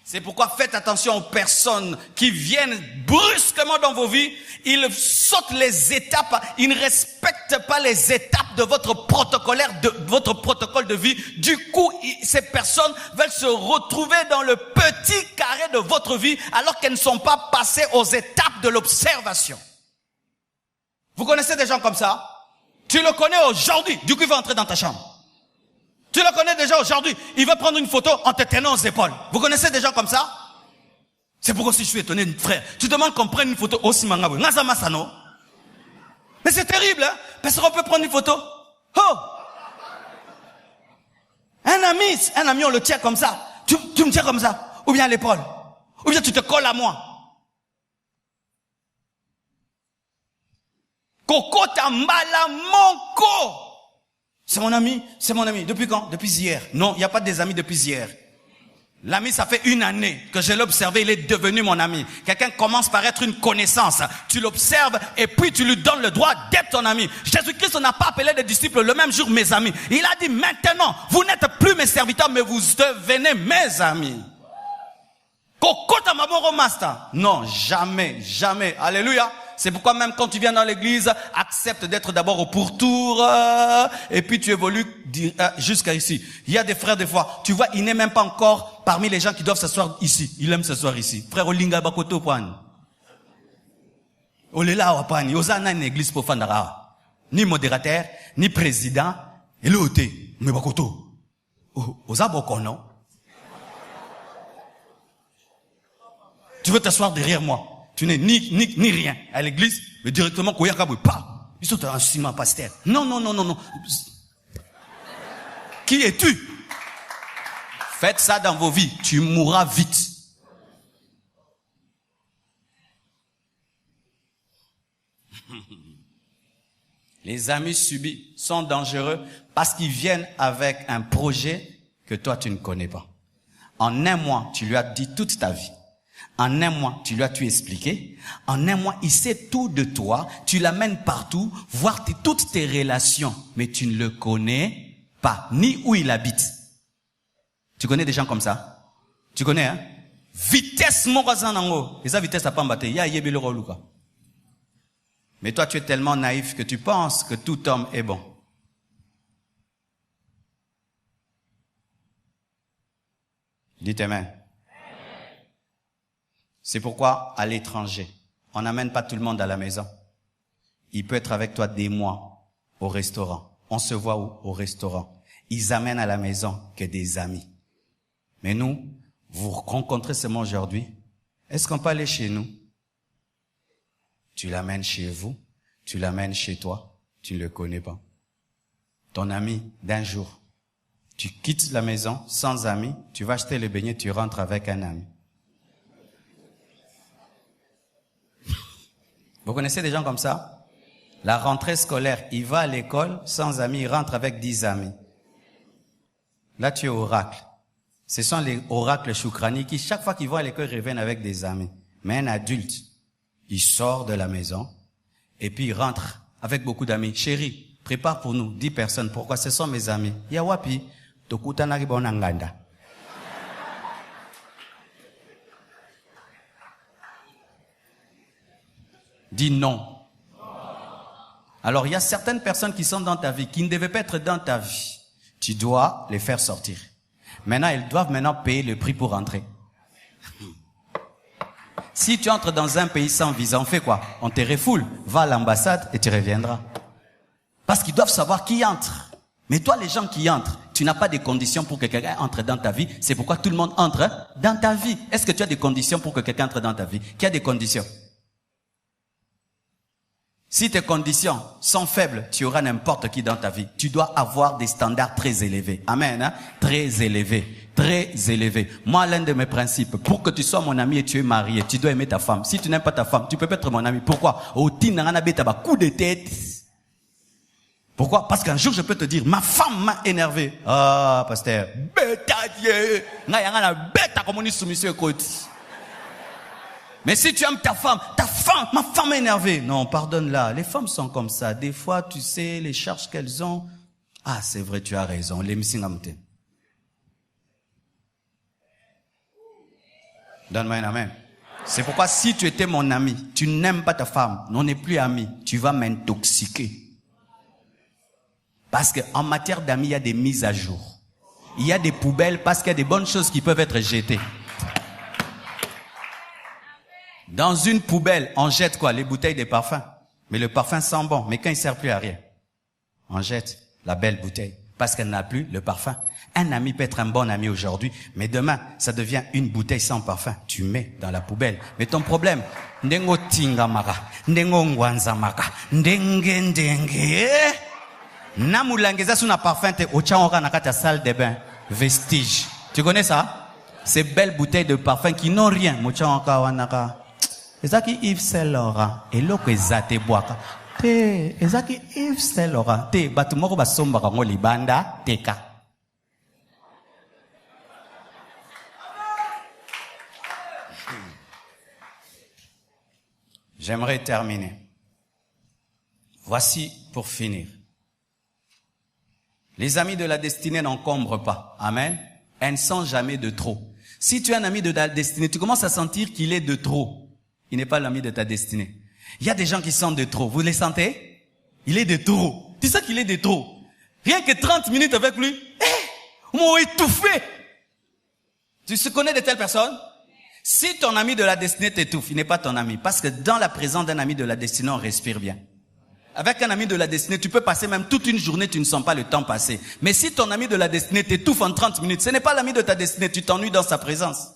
Speaker 1: C'est pourquoi faites attention aux personnes qui viennent brusquement dans vos vies. Ils sautent les étapes. Ils ne respectent pas les étapes de votre protocole de vie. Du coup, ces personnes veulent se retrouver dans le petit carré de votre vie alors qu'elles ne sont pas passées aux étapes de l'observation. Vous connaissez des gens comme ça? Tu le connais aujourd'hui. Du coup, il va entrer dans ta chambre. Tu le connais déjà aujourd'hui. Il va prendre une photo en te tenant aux épaules. Vous connaissez des gens comme ça? C'est pourquoi si je suis étonné, frère. Tu demandes qu'on prenne une photo aussi mangabou. Nazamasano. Mais c'est terrible, hein? Parce qu'on peut prendre une photo. Oh! Un ami, on le tient comme ça. Tu me tiens comme ça. Ou bien à l'épaule. Ou bien tu te colles à moi. Coco Tambala Monko. C'est mon ami. Depuis quand? Depuis hier. Non, il n'y a pas des amis depuis hier. L'ami, ça fait 1 année que je l'ai observé, il est devenu mon ami. Quelqu'un commence par être une connaissance. Tu l'observes et puis tu lui donnes le droit d'être ton ami. Jésus-Christ n'a pas appelé des disciples le même jour mes amis. Il a dit maintenant, vous n'êtes plus mes serviteurs, mais vous devenez mes amis. Kokota Maboro Master. Non, jamais, jamais. Alléluia. C'est pourquoi même quand tu viens dans l'église, accepte d'être d'abord au pourtour, et puis tu évolues jusqu'à ici. Il y a des frères des fois, tu vois, il n'est même pas encore parmi les gens qui doivent s'asseoir ici. Il aime s'asseoir ici. Frère Olinga Bakoto Pan. Olela Wapani, Osana une église pour Fandara. Ni modérateur, ni président, et le hôtel, mais Bakoto. Osa Boko, non? Tu veux t'asseoir derrière moi. Tu n'es ni rien à l'église, mais directement, pas. Ils sont un ciment pasteur. Non. Qui es-tu? Faites ça dans vos vies. Tu mourras vite. Les amis subis sont dangereux parce qu'ils viennent avec un projet que toi tu ne connais pas. En 1 mois, tu lui as dit toute ta vie. En 1 mois, tu lui as tout expliqué. En 1 mois, il sait tout de toi. Tu l'amènes partout, voir toutes tes relations. Mais tu ne le connais pas, ni où il habite. Tu connais des gens comme ça? Tu connais, hein? Vitesse, mon voisin, nango. Et ça, vitesse, à pas m'battre. Ya, yébé rôle, quoi. Mais toi, tu es tellement naïf que tu penses que tout homme est bon. Dites Amen. C'est pourquoi, à l'étranger, on n'amène pas tout le monde à la maison. Il peut être avec toi des mois au restaurant. On se voit où? Au restaurant. Ils amènent à la maison que des amis. Mais nous, vous rencontrez seulement aujourd'hui. Est-ce qu'on peut aller chez nous? Tu l'amènes chez vous, tu l'amènes chez toi, tu ne le connais pas. Ton ami d'un jour, tu quittes la maison sans ami, tu vas acheter les beignets, tu rentres avec un ami. Vous connaissez des gens comme ça? La rentrée scolaire, il va à l'école sans amis, il rentre avec 10 amis. Là, tu es oracle. Ce sont les oracles choukrani qui, chaque fois qu'ils vont à l'école, reviennent avec des amis. Mais un adulte, il sort de la maison et puis il rentre avec beaucoup d'amis. Chérie, prépare pour nous 10 personnes. Pourquoi? Ce sont mes amis. Yawapi, tokutanari bonanganda. Dis non. Alors, il y a certaines personnes qui sont dans ta vie, qui ne devaient pas être dans ta vie. Tu dois les faire sortir. Maintenant, elles doivent payer le prix pour entrer. Si tu entres dans un pays sans visa, on fait quoi? On te refoule. Va à l'ambassade et tu reviendras. Parce qu'ils doivent savoir qui entre. Mais toi, les gens qui entrent, tu n'as pas de conditions pour que quelqu'un entre dans ta vie. C'est pourquoi tout le monde entre dans ta vie. Est-ce que tu as des conditions pour que quelqu'un entre dans ta vie? Qui a des conditions? Si tes conditions sont faibles, tu auras n'importe qui dans ta vie. Tu dois avoir des standards très élevés. Amen, hein? Très élevés. Très élevés. Moi, l'un de mes principes, pour que tu sois mon ami et tu es marié, tu dois aimer ta femme. Si tu n'aimes pas ta femme, tu peux pas être mon ami. Pourquoi? Au coup de tête. Pourquoi? Parce qu'un jour, je peux te dire, ma femme m'a énervé. Ah, pasteur. Bêta Dieu. Mais si tu aimes ta femme, ma femme est énervée. Non, pardonne-la. Les femmes sont comme ça. Des fois, tu sais, les charges qu'elles ont. Ah, c'est vrai, tu as raison. Les missingamte. Donne-moi un amen. C'est pourquoi si tu étais mon ami, tu n'aimes pas ta femme, on n'est plus amis, tu vas m'intoxiquer. Parce qu'en matière d'amis, il y a des mises à jour. Il y a des poubelles parce qu'il y a des bonnes choses qui peuvent être jetées. Dans une poubelle, on jette quoi? Les bouteilles de parfum. Mais le parfum sent bon, mais quand il ne sert plus à rien, on jette la belle bouteille parce qu'elle n'a plus le parfum. Un ami peut être un bon ami aujourd'hui, mais demain, ça devient une bouteille sans parfum. Tu mets dans la poubelle. Mais ton problème, ndengo tingamaka, ndengo ngwanzamaka, ndenge, namulangeza suna parfum te ochangoka nakata salle de bain, vestige. Tu connais ça? Ces belles bouteilles de parfum qui n'ont rien. Mochangoka wanaka. Ezaki Yves Saint Laurent, eloko ezate boaka. Te, ezaki Yves Saint Laurent. Te, batu moko basombaka ngo libanda, teka. J'aimerais terminer. Voici pour finir. Les amis de la destinée n'encombrent pas. Amen. Elles ne sont jamais de trop. Si tu es un ami de la destinée, tu commences à sentir qu'il est de trop. Il n'est pas l'ami de ta destinée. Il y a des gens qui sont de trop. Vous les sentez? Il est de trop. Tu sais qu'il est de trop. Rien que 30 minutes avec lui. On m'a étouffé. Tu te connais de telles personnes? Si ton ami de la destinée t'étouffe, il n'est pas ton ami. Parce que dans la présence d'un ami de la destinée, on respire bien. Avec un ami de la destinée, tu peux passer même toute une journée, tu ne sens pas le temps passer. Mais si ton ami de la destinée t'étouffe en 30 minutes, ce n'est pas l'ami de ta destinée, tu t'ennuies dans sa présence.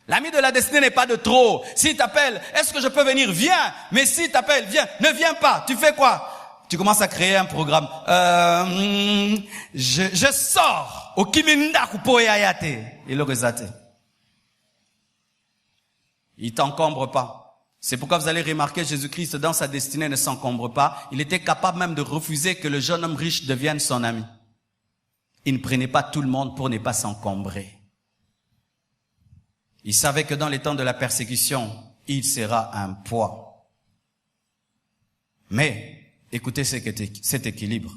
Speaker 1: L'ami de la destinée n'est pas de trop. S'il t'appelle, est-ce que je peux venir? Viens. Mais s'il t'appelle, viens. Ne viens pas. Tu fais quoi? Tu commences à créer un programme. Je sors au Kiminda Kupoyayate. Et le rezate. Il t'encombre pas. C'est pourquoi vous allez remarquer Jésus-Christ dans sa destinée ne s'encombre pas. Il était capable même de refuser que le jeune homme riche devienne son ami. Il ne prenait pas tout le monde pour ne pas s'encombrer. Il savait que dans les temps de la persécution, il sera un poids. Mais, écoutez cet équilibre.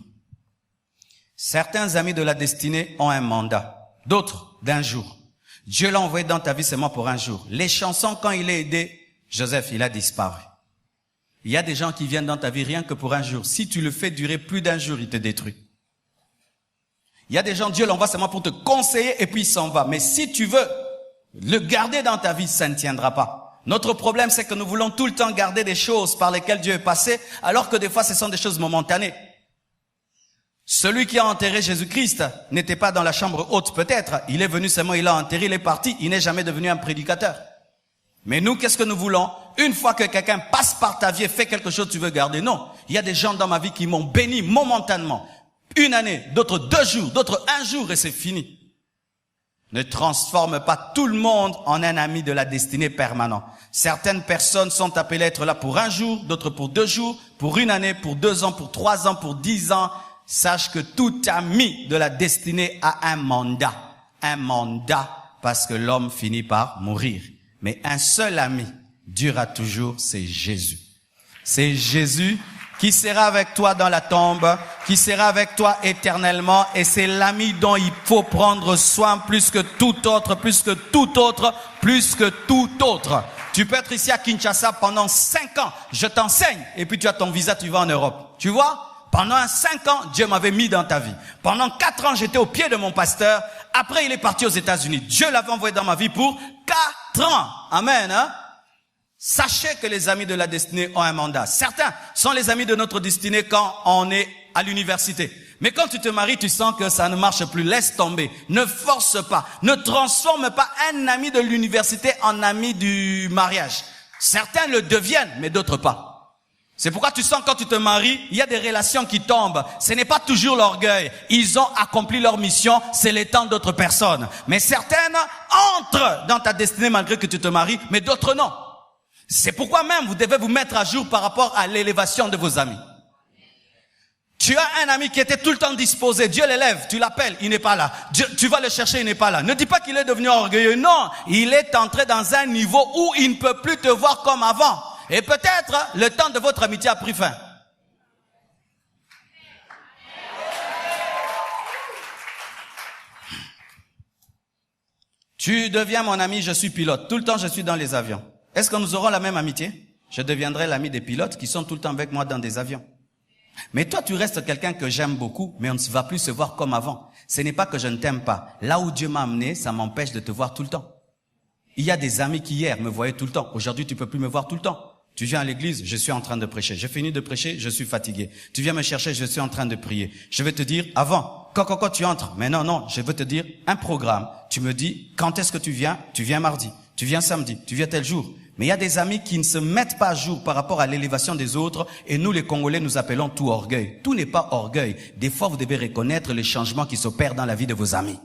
Speaker 1: Certains amis de la destinée ont un mandat, d'autres d'un jour. Dieu l'a envoyé dans ta vie seulement pour un jour. Les chansons, quand il a aidé Joseph, il a disparu. Il y a des gens qui viennent dans ta vie rien que pour un jour. Si tu le fais durer plus d'un jour, il te détruit. Il y a des gens, Dieu l'envoie seulement pour te conseiller et puis il s'en va. Mais si tu veux le garder dans ta vie, ça ne tiendra pas. Notre problème, c'est que nous voulons tout le temps garder des choses par lesquelles Dieu est passé, alors que des fois, ce sont des choses momentanées. Celui qui a enterré Jésus-Christ n'était pas dans la chambre haute, peut-être. Il est venu seulement, il l'a enterré, il est parti. Il n'est jamais devenu un prédicateur. Mais nous, qu'est-ce que nous voulons? Une fois que quelqu'un passe par ta vie et fait quelque chose, tu veux garder. Non. Il y a des gens dans ma vie qui m'ont béni momentanément. Une année, d'autres 2 jours, d'autres 1 jour et c'est fini. Ne transforme pas tout le monde en un ami de la destinée permanent. Certaines personnes sont appelées à être là pour 1 jour, d'autres pour 2 jours, pour 1 année, pour 2 ans, pour 3 ans, pour 10 ans. Sache que tout ami de la destinée a un mandat. Un mandat parce que l'homme finit par mourir. Mais un seul ami durera toujours, c'est Jésus. C'est Jésus qui sera avec toi dans la tombe, qui sera avec toi éternellement, et c'est l'ami dont il faut prendre soin plus que tout autre, plus que tout autre, plus que tout autre. Tu peux être ici à Kinshasa pendant 5 ans, je t'enseigne, et puis tu as ton visa, tu vas en Europe. Tu vois? Pendant 5 ans, Dieu m'avait mis dans ta vie. Pendant 4 ans, j'étais au pied de mon pasteur. Après, il est parti aux États-Unis. Dieu l'avait envoyé dans ma vie pour 4 ans. Amen, hein? Sachez que les amis de la destinée ont un mandat. Certains sont les amis de notre destinée quand on est à l'université. Mais quand tu te maries, tu sens que ça ne marche plus. Laisse tomber. Ne force pas. Ne transforme pas un ami de l'université en ami du mariage. Certains le deviennent, mais d'autres pas. C'est pourquoi tu sens quand tu te maries, il y a des relations qui tombent. Ce n'est pas toujours l'orgueil. Ils ont accompli leur mission, c'est le temps d'autres personnes. Mais certaines entrent dans ta destinée malgré que tu te maries, mais d'autres non. C'est pourquoi même vous devez vous mettre à jour par rapport à l'élévation de vos amis.
Speaker 2: Tu as un ami qui était tout le temps disposé. Dieu l'élève, tu l'appelles, il n'est pas là. Tu vas le chercher, il n'est pas là. Ne dis pas qu'il est devenu orgueilleux. Non, il est entré dans un niveau où il ne peut plus te voir comme avant. Et peut-être le temps de votre amitié a pris fin. Tu deviens mon ami, je suis pilote. Tout le temps, je suis dans les avions. Est-ce que nous aurons la même amitié? Je deviendrai l'ami des pilotes qui sont tout le temps avec moi dans des avions. Mais toi, tu restes quelqu'un que j'aime beaucoup, mais on ne va plus se voir comme avant. Ce n'est pas que je ne t'aime pas. Là où Dieu m'a amené, ça m'empêche de te voir tout le temps. Il y a des amis qui hier me voyaient tout le temps. Aujourd'hui, tu peux plus me voir tout le temps. Tu viens à l'église, je suis en train de prêcher. J'ai fini de prêcher, je suis fatigué. Tu viens me chercher, je suis en train de prier. Je vais te dire, avant, quand tu entres. Mais non, je veux te dire un programme. Tu me dis, quand est-ce que tu viens mardi. Tu viens samedi, tu viens tel jour. Mais il y a des amis qui ne se mettent pas à jour par rapport à l'élévation des autres et nous les Congolais nous appelons tout orgueil. Tout n'est pas orgueil. Des fois vous devez reconnaître les changements qui s'opèrent dans la vie de vos amis.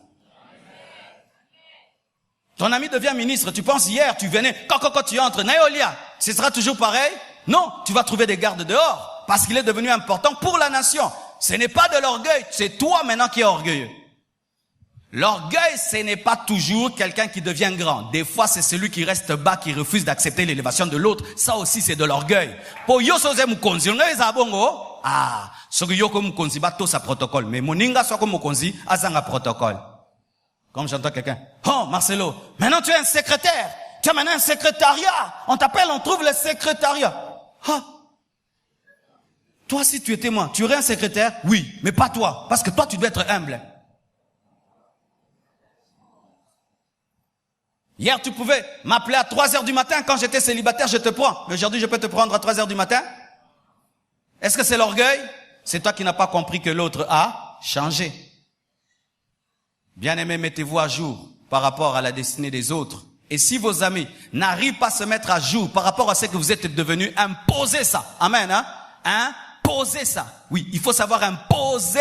Speaker 2: Ton ami devient ministre, tu penses hier tu venais, quand tu entres, Nayolia, ce sera toujours pareil? Non, tu vas trouver des gardes dehors parce qu'il est devenu important pour la nation. Ce n'est pas de l'orgueil, c'est toi maintenant qui es orgueilleux. L'orgueil, ce n'est pas toujours quelqu'un qui devient grand. Des fois, c'est celui qui reste bas, qui refuse d'accepter l'élévation de l'autre. Ça aussi, c'est de l'orgueil. Pour yosoze mukonzi, on est abongo. Ah, ce que yoko mukonzi ba to sa protocole. Mais moninga soko mukonzi azanga protocole. Comme j'entends quelqu'un. Oh, Marcelo, maintenant tu es un secrétaire. Tu as maintenant un secrétariat. On t'appelle, on trouve le secrétariat. Ah. Toi, si tu étais moi, tu aurais un secrétaire? Oui, mais pas toi. Parce que toi, tu dois être humble. Hier, tu pouvais m'appeler à 3 heures du matin. Quand j'étais célibataire, je te prends. Mais aujourd'hui, je peux te prendre à 3 heures du matin? Est-ce que c'est l'orgueil? C'est toi qui n'as pas compris que l'autre a changé. Bien-aimés, mettez-vous à jour par rapport à la destinée des autres. Et si vos amis n'arrivent pas à se mettre à jour par rapport à ce que vous êtes devenus, imposez ça. Amen, hein? Imposez ça. Oui, il faut savoir imposer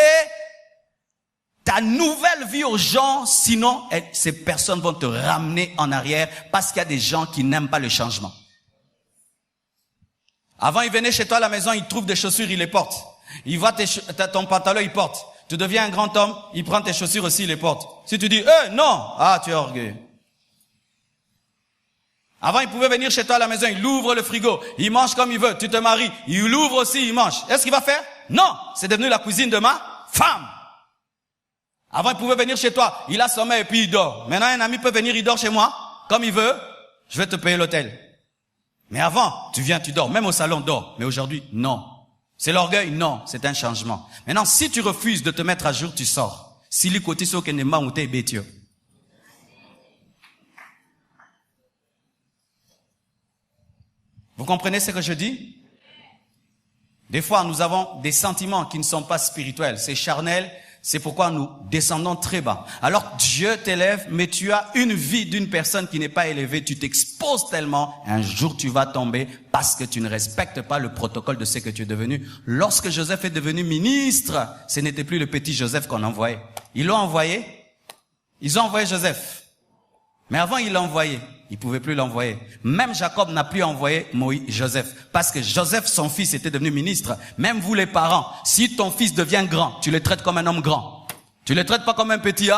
Speaker 2: ta nouvelle vie aux gens, sinon ces personnes vont te ramener en arrière parce qu'il y a des gens qui n'aiment pas le changement. Avant, ils venaient chez toi à la maison, ils trouvent des chaussures, ils les portent. Ils voient ton pantalon, ils portent. Tu deviens un grand homme, il prend tes chaussures aussi, il les porte. Si tu dis, non, tu es orgueilleux. Avant, il pouvait venir chez toi à la maison, il ouvre le frigo, il mange comme il veut, tu te maries, il l'ouvre aussi, il mange. Est-ce qu'il va faire? Non, c'est devenu la cuisine de ma femme. Avant, il pouvait venir chez toi, il a sommeil et puis il dort. Maintenant, un ami peut venir, il dort chez moi, comme il veut, je vais te payer l'hôtel. Mais avant, tu viens, tu dors, même au salon, dors. Mais aujourd'hui, non. C'est l'orgueil? Non, c'est un changement. Maintenant, si tu refuses de te mettre à jour, tu sors. Vous comprenez ce que je dis? Des fois, nous avons des sentiments qui ne sont pas spirituels, c'est charnel. C'est pourquoi nous descendons très bas. Alors Dieu t'élève, mais tu as une vie d'une personne qui n'est pas élevée. Tu t'exposes tellement, un jour tu vas tomber parce que tu ne respectes pas le protocole de ce que tu es devenu. Lorsque Joseph est devenu ministre, ce n'était plus le petit Joseph qu'on envoyait. Ils l'ont envoyé. Ils ont envoyé Joseph. Mais avant, ils l'ont envoyé. Ils ne pouvaient plus l'envoyer. Même Jacob n'a plus envoyé Joseph. Parce que Joseph, son fils, était devenu ministre. Même vous les parents, si ton fils devient grand, tu le traites comme un homme grand. Tu le traites pas comme un petit.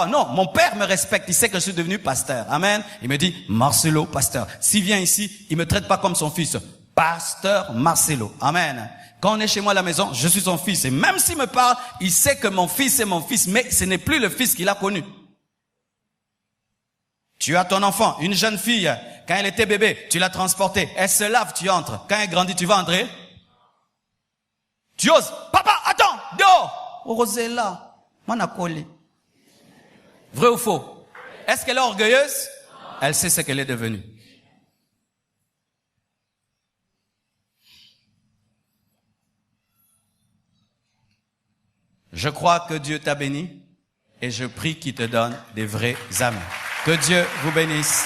Speaker 2: Non, mon père me respecte. Il sait que je suis devenu pasteur. Amen. Il me dit, Marcelo, pasteur. S'il vient ici, il me traite pas comme son fils. Pasteur Marcelo. Amen. Quand on est chez moi à la maison, je suis son fils. Et même s'il me parle, il sait que mon fils est mon fils. Mais ce n'est plus le fils qu'il a connu. Tu as ton enfant, une jeune fille, quand elle était bébé, tu l'as transportée. Elle se lave, tu entres. Quand elle grandit, tu vas entrer. Tu oses. Papa, attends, dehors. Rosella, manakoli. Vrai ou faux? Est-ce qu'elle est orgueilleuse? Elle sait ce qu'elle est devenue. Je crois que Dieu t'a béni et je prie qu'il te donne des vrais amis. Que Dieu vous bénisse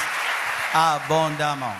Speaker 2: abondamment.